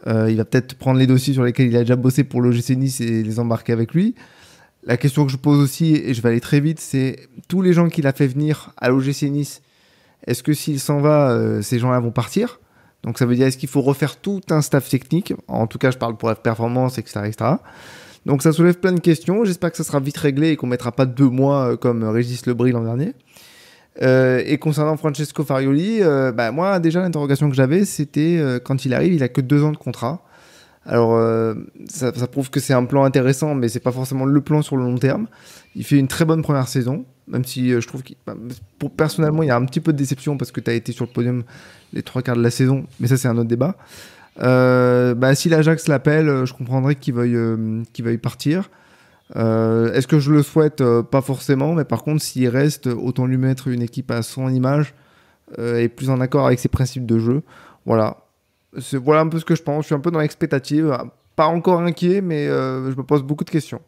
il va peut-être prendre les dossiers sur lesquels il a déjà bossé pour l'OGC Nice et les embarquer avec lui. La question que je pose aussi, et je vais aller très vite, c'est tous les gens qu'il a fait venir à l'OGC Nice, est-ce que s'il s'en va, ces gens-là vont partir? Donc ça veut dire, est-ce qu'il faut refaire tout un staff technique? En tout cas, je parle pour la performance, etc., etc. Donc ça soulève plein de questions. J'espère que ça sera vite réglé et qu'on ne mettra pas 2 mois comme Régis Lebris l'an dernier. Et concernant Francesco Farioli, moi déjà l'interrogation que j'avais c'était quand il arrive, il a que 2 ans de contrat. Alors ça prouve que c'est un plan intéressant, mais c'est pas forcément le plan sur le long terme. Il fait une très bonne première saison, même si je trouve personnellement il y a un petit peu de déception parce que tu as été sur le podium les 3/4 de la saison, mais ça c'est un autre débat. Si l'Ajax l'appelle, je comprendrais qu'il veuille partir. Est-ce que je le souhaite? Pas forcément, mais par contre s'il reste, autant lui mettre une équipe à son image et plus en accord avec ses principes de jeu. Voilà un peu ce que je pense. Je suis un peu dans l'expectative, pas encore inquiet, mais je me pose beaucoup de questions.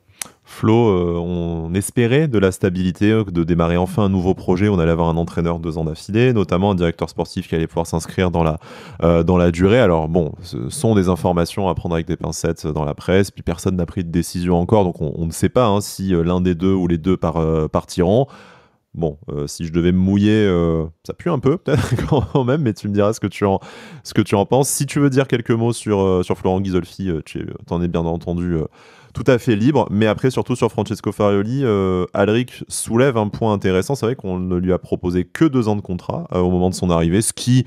Flo, on espérait de la stabilité, de démarrer enfin un nouveau projet. On allait avoir un entraîneur 2 ans d'affilée, notamment un directeur sportif qui allait pouvoir s'inscrire dans la durée. Alors bon, ce sont des informations à prendre avec des pincettes dans la presse, puis personne n'a pris de décision encore, donc on ne sait pas si l'un des deux ou les deux partiront. Bon, si je devais me mouiller, ça pue un peu peut-être quand même, mais tu me diras ce que tu en penses. Si tu veux dire quelques mots sur Florent Ghisolfi, t'en es bien entendu tout à fait libre. Mais après, surtout sur Francesco Farioli, Alric soulève un point intéressant. C'est vrai qu'on ne lui a proposé que 2 ans de contrat au moment de son arrivée, ce qui,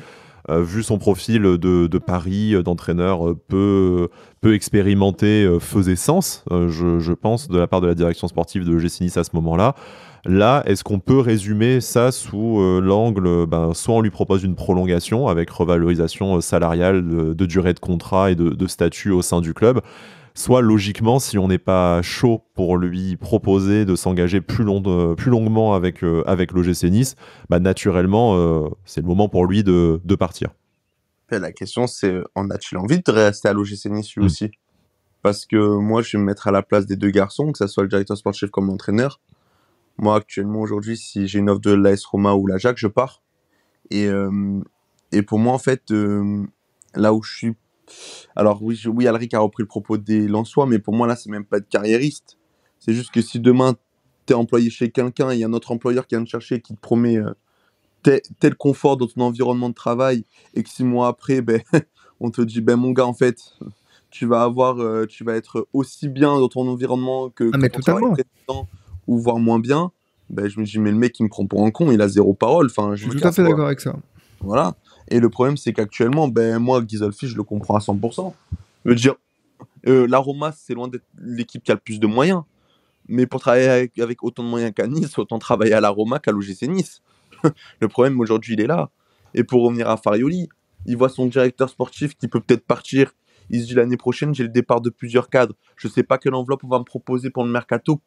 vu son profil de Paris, d'entraîneur peu expérimenté, faisait sens, je pense, de la part de la direction sportive de l'OGC Nice à ce moment-là. Là, est-ce qu'on peut résumer ça sous l'angle, soit on lui propose une prolongation avec revalorisation salariale, de durée de contrat et de statut au sein du club, soit logiquement, si on n'est pas chaud pour lui proposer de s'engager plus longuement avec l'OGC Nice, naturellement, c'est le moment pour lui de partir. Et la question, c'est, en a-t-il envie de rester à l'OGC Nice lui aussi? Parce que moi, je vais me mettre à la place des 2 garçons, que ce soit le directeur sportif comme l'entraîneur. Moi, actuellement, aujourd'hui, si j'ai une offre de l'AS Roma ou l'Ajax, je pars. Et pour moi, en fait, là où je suis... Alors oui, Alric a repris le propos des Lensois, mais pour moi, là, c'est même pas être carriériste. C'est juste que si demain, t'es employé chez quelqu'un et il y a un autre employeur qui vient te chercher et qui te promet tel confort dans ton environnement de travail et que 6 mois après, on te dit, mon gars, en fait, tu vas être aussi bien dans ton environnement que ton travail précédent, ou voire moins bien, je me dis, mais le mec, il me prend pour un con, il a 0 parole. Enfin, je suis tout à fait d'accord avec ça. Voilà. Et le problème, c'est qu'actuellement, moi, Ghisolfi, je le comprends à 100%. Je veux dire, la Roma, c'est loin d'être l'équipe qui a le plus de moyens. Mais pour travailler avec autant de moyens qu'à Nice, autant travailler à la Roma qu'à l'OGC Nice. Le problème, aujourd'hui, il est là. Et pour revenir à Farioli, il voit son directeur sportif qui peut peut-être partir. Il se dit l'année prochaine, j'ai le départ de plusieurs cadres. Je ne sais pas quelle enveloppe on va me proposer pour le mercato.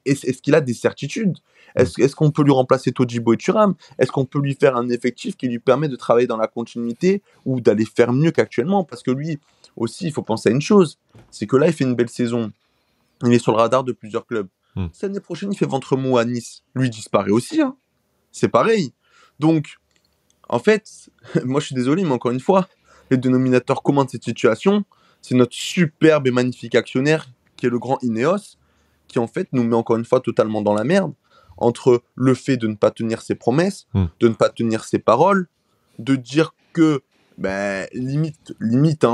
Est-ce qu'il a des certitudes? Est-ce qu'on peut lui remplacer Todibo et Thuram? Est-ce qu'on peut lui faire un effectif qui lui permet de travailler dans la continuité ou d'aller faire mieux qu'actuellement? Parce que lui aussi, il faut penser à une chose. C'est que là, il fait une belle saison. Il est sur le radar de plusieurs clubs. Cette année prochaine, il fait ventre mou à Nice. Lui, il disparaît aussi. C'est pareil. Donc, en fait, moi, je suis désolé, mais encore une fois, le dénominateur commun de cette situation, c'est notre superbe et magnifique actionnaire qui est le grand Ineos, qui en fait nous met encore une fois totalement dans la merde entre le fait de ne pas tenir ses promesses, de ne pas tenir ses paroles, de dire que limite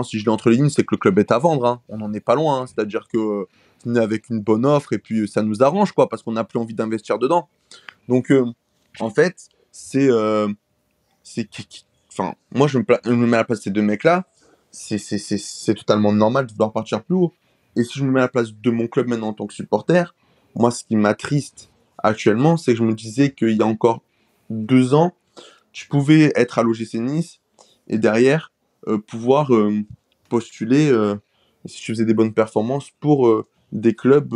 si je l'ai entre les lignes, c'est que le club est à vendre, on n'en est pas loin, c'est-à-dire que venez avec une bonne offre et puis ça nous arrange parce qu'on n'a plus envie d'investir dedans. Donc en fait moi, je me mets à la place de ces 2 mecs-là. C'est totalement normal de vouloir partir plus haut. Et si je me mets à la place de mon club maintenant en tant que supporter, moi, ce qui m'attriste actuellement, c'est que je me disais qu'il y a encore 2 ans, tu pouvais être à l'OGC Nice et derrière pouvoir postuler, si tu faisais des bonnes performances, pour des clubs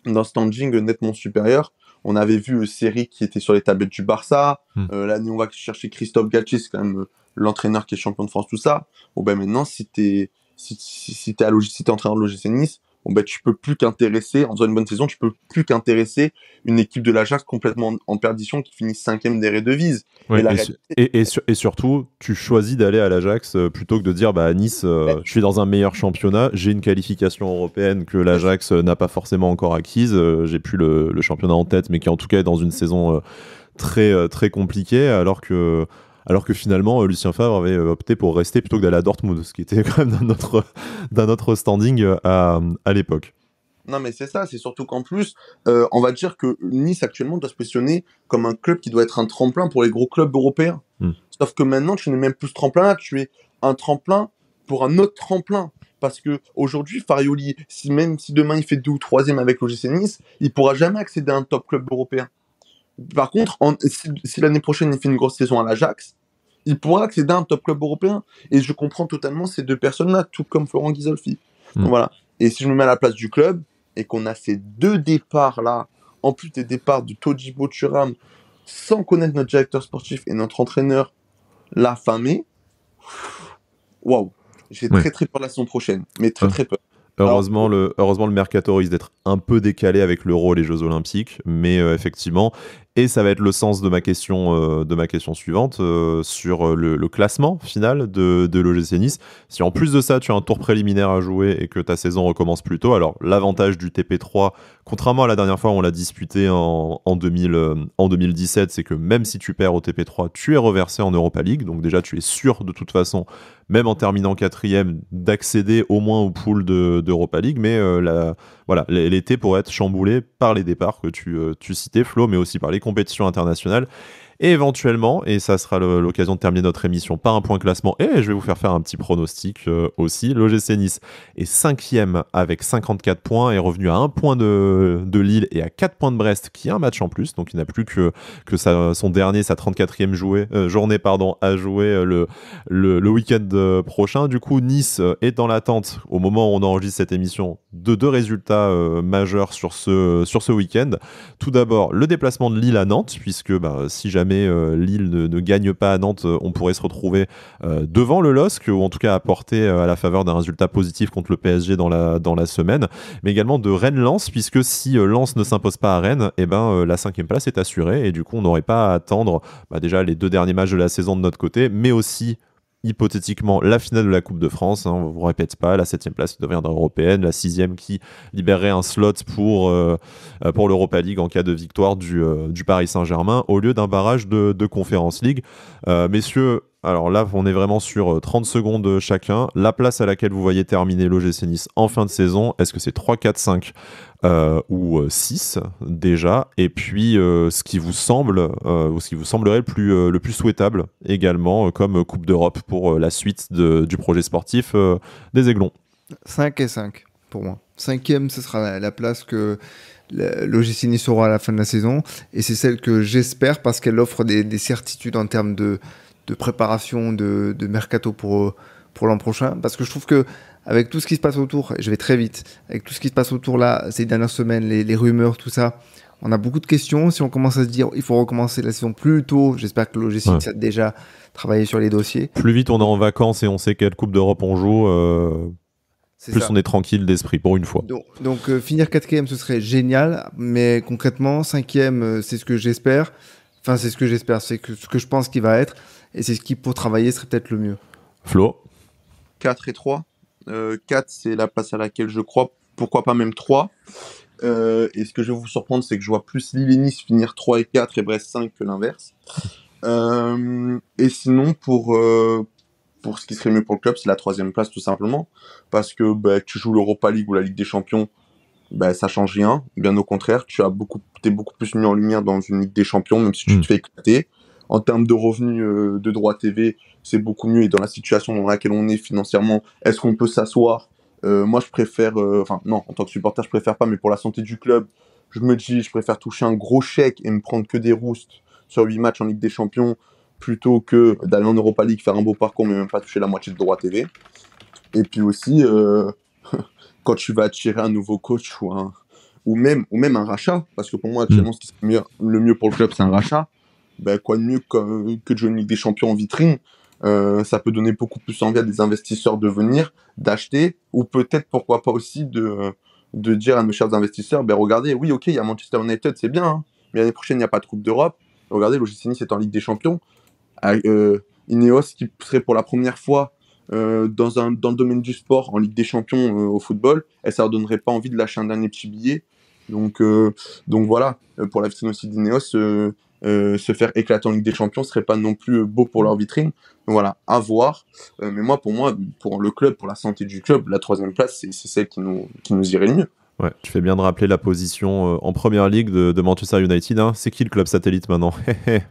d'un standing nettement supérieur. On avait vu Seri qui était sur les tablettes du Barça. L'année où on va chercher Christophe Galtier, c'est quand même l'entraîneur qui est champion de France, tout ça. Maintenant, si t'es entraîneur de l'OGC Nice, tu peux plus qu'intéresser, en faisant une bonne saison, tu peux plus qu'intéresser une équipe de l'Ajax complètement en perdition qui finit 5e des Eredivisie. Ouais, et surtout, tu choisis d'aller à l'Ajax plutôt que de dire à Nice, je suis dans un meilleur championnat, j'ai une qualification européenne que l'Ajax n'a pas forcément encore acquise, j'ai plus le championnat en tête, mais qui en tout cas est dans une saison très, très compliquée, alors que finalement, Lucien Favre avait opté pour rester plutôt que d'aller à Dortmund, ce qui était quand même d'un autre standing à l'époque. Non, mais c'est ça, c'est surtout qu'en plus, on va dire que Nice actuellement doit se positionner comme un club qui doit être un tremplin pour les gros clubs européens. Sauf que maintenant, tu n'es même plus ce tremplin-là, tu es un tremplin pour un autre tremplin. Parce que aujourd'hui, Farioli, même si demain il fait 2 ou 3e avec l'OGC Nice, il pourra jamais accéder à un top club européen. Par contre, si l'année prochaine il fait une grosse saison à l'Ajax, il pourra accéder à un top club européen. Et je comprends totalement ces deux personnes-là, tout comme Florent Ghisolfi. Donc voilà. Et si je me mets à la place du club, et qu'on a ces 2 départs-là, en plus des départs de Todibo Thuram, sans connaître notre directeur sportif et notre entraîneur, l'affamé, waouh, j'ai très très peur la saison prochaine, mais très peur. Heureusement, le mercato risque d'être un peu décalé avec l'Euro et les Jeux Olympiques, mais effectivement, et ça va être le sens de ma question suivante sur le classement final de l'OGC Nice. Si en plus de ça, tu as un tour préliminaire à jouer et que ta saison recommence plus tôt, alors l'avantage du TP3, contrairement à la dernière fois où on l'a disputé en 2017, c'est que même si tu perds au TP3, tu es reversé en Europa League, donc déjà tu es sûr de toute façon, même en terminant 4e, d'accéder au moins au pool d'Europa League, mais voilà, l'été pourrait être chamboulé par les départs que tu citais, Flo, mais aussi par les compétitions internationales. Et éventuellement, et ça sera l'occasion de terminer notre émission par un point classement, et je vais vous faire un petit pronostic aussi, l'OGC Nice est 5e avec 54 points, est revenu à 1 point de Lille et à 4 points de Brest, qui a un match en plus, donc il n'a plus que son dernier, sa 34e journée à jouer le week-end prochain. Du coup, Nice est dans l'attente, au moment où on enregistre cette émission, de 2 résultats majeurs sur ce week-end. Tout d'abord, le déplacement de Lille à Nantes, puisque si jamais Lille ne gagne pas à Nantes, on pourrait se retrouver devant le LOSC, ou en tout cas apporter à la faveur d'un résultat positif contre le PSG dans la semaine, mais également de Rennes-Lens, puisque si Lens ne s'impose pas à Rennes, la 5e place est assurée, et du coup on n'aurait pas à attendre déjà les 2 derniers matchs de la saison de notre côté, mais aussi hypothétiquement la finale de la Coupe de France, on ne vous répète pas, la 7e place qui deviendra européenne, la 6e qui libérerait un slot pour l'Europa League en cas de victoire du Paris Saint-Germain au lieu d'un barrage de Conference League. Messieurs, alors là on est vraiment sur 30 secondes chacun. La place à laquelle vous voyez terminer l'OGC Nice en fin de saison, est-ce que c'est 3, 4, 5 ou 6 déjà, et puis ce qui vous semble ou ce qui vous semblerait le plus souhaitable également comme Coupe d'Europe pour la suite du projet sportif des Aiglons. 5 et 5 pour moi. 5e, ce sera la place que l'OGC Nice aura à la fin de la saison, et c'est celle que j'espère parce qu'elle offre des certitudes en termes de préparation de mercato pour l'an prochain, parce que je trouve que avec tout ce qui se passe autour, et je vais très vite, avec tout ce qui se passe autour là, ces dernières semaines, les rumeurs, tout ça, on a beaucoup de questions. Si on commence à se dire il faut recommencer la saison plus tôt, j'espère que l'OGC a déjà travaillé sur les dossiers. Plus vite on est en vacances et on sait quelle Coupe d'Europe on joue, plus ça. On est tranquille d'esprit pour une fois. Donc finir 4e, ce serait génial, mais concrètement, 5e, c'est ce que j'espère. Enfin, c'est ce que j'espère, c'est ce que je pense qu'il va être, et c'est ce qui, pour travailler, serait peut-être le mieux. Flo 4 et 3. 4, c'est la place à laquelle je crois, pourquoi pas même 3. Et ce que je vais vous surprendre, c'est que je vois plus Lille et Nice finir 3 et 4 et Brest 5 que l'inverse. Et sinon, pour ce qui serait mieux pour le club, c'est la 3e place tout simplement. Parce que tu joues l'Europa League ou la Ligue des Champions, ça change rien. Bien au contraire, t'es beaucoup plus mis en lumière dans une Ligue des Champions, même si tu te fais éclater. En termes de revenus de droits TV, c'est beaucoup mieux. Et dans la situation dans laquelle on est financièrement, est-ce qu'on peut s'asseoir ? Moi, je préfère... non, en tant que supporter, je préfère pas. Mais pour la santé du club, je me dis, je préfère toucher un gros chèque et me prendre que des roustes sur 8 matchs en Ligue des Champions plutôt que d'aller en Europa League, faire un beau parcours, mais même pas toucher la moitié de droits TV. Et puis aussi, quand tu vas attirer un nouveau coach ou même un rachat, parce que pour moi, actuellement, ce qui serait le mieux pour le club, c'est un rachat. Quoi de mieux que de jouer une Ligue des Champions en vitrine. Ça peut donner beaucoup plus envie à des investisseurs de venir, d'acheter, ou peut-être, pourquoi pas aussi, de dire à nos chers investisseurs, regardez, oui, ok, il y a Manchester United, c'est bien, hein, mais l'année prochaine, il n'y a pas de Coupe d'Europe. Regardez, l'OGC Nice est en Ligue des Champions. Ineos, qui serait pour la première fois dans le domaine du sport, en Ligue des Champions au football, et ça leur donnerait pas envie de lâcher un dernier petit billet. Donc voilà, pour la vitrine aussi d'Ineos, se faire éclater en Ligue des Champions serait pas non plus beau pour leur vitrine. Donc voilà, à voir. Mais pour moi, pour le club, pour la santé du club, la 3e place, c'est celle qui nous irait le mieux. Ouais, tu fais bien de rappeler la position en première ligue de Manchester United. Hein. C'est qui le club satellite maintenant?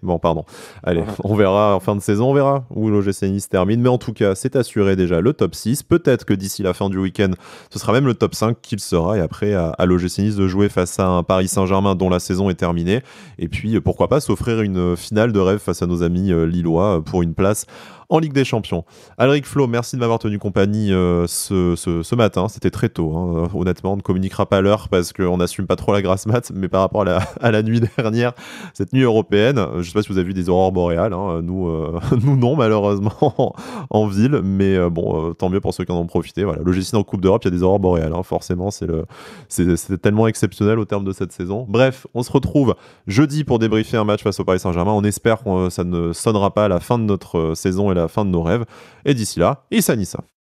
Bon, pardon. Allez, on verra en fin de saison, on verra où l'OGC Nice termine. Mais en tout cas, c'est assuré déjà le top 6. Peut-être que d'ici la fin du week-end, ce sera même le top 5 qu'il sera. Et après, à l'OGC Nice de jouer face à un Paris Saint-Germain dont la saison est terminée. Et puis, pourquoi pas s'offrir une finale de rêve face à nos amis lillois pour une place en Ligue des Champions. Alric, Flo, merci de m'avoir tenu compagnie ce matin. C'était très tôt. Hein. Honnêtement, on ne communiquera pas l'heure parce qu'on n'assume pas trop la grasse mat. Mais par rapport à la nuit dernière, cette nuit européenne, je ne sais pas si vous avez vu des aurores boréales. Hein. Nous, nous, non, malheureusement, en ville. Mais bon, tant mieux pour ceux qui en ont profité. Voilà. L'OGC en Coupe d'Europe, il y a des aurores boréales. Hein. Forcément, c'est tellement exceptionnel au terme de cette saison. Bref, on se retrouve jeudi pour débriefer un match face au Paris Saint-Germain. On espère que ça ne sonnera pas à la fin de notre saison et la fin de nos rêves. Et d'ici là, Issa Nissa.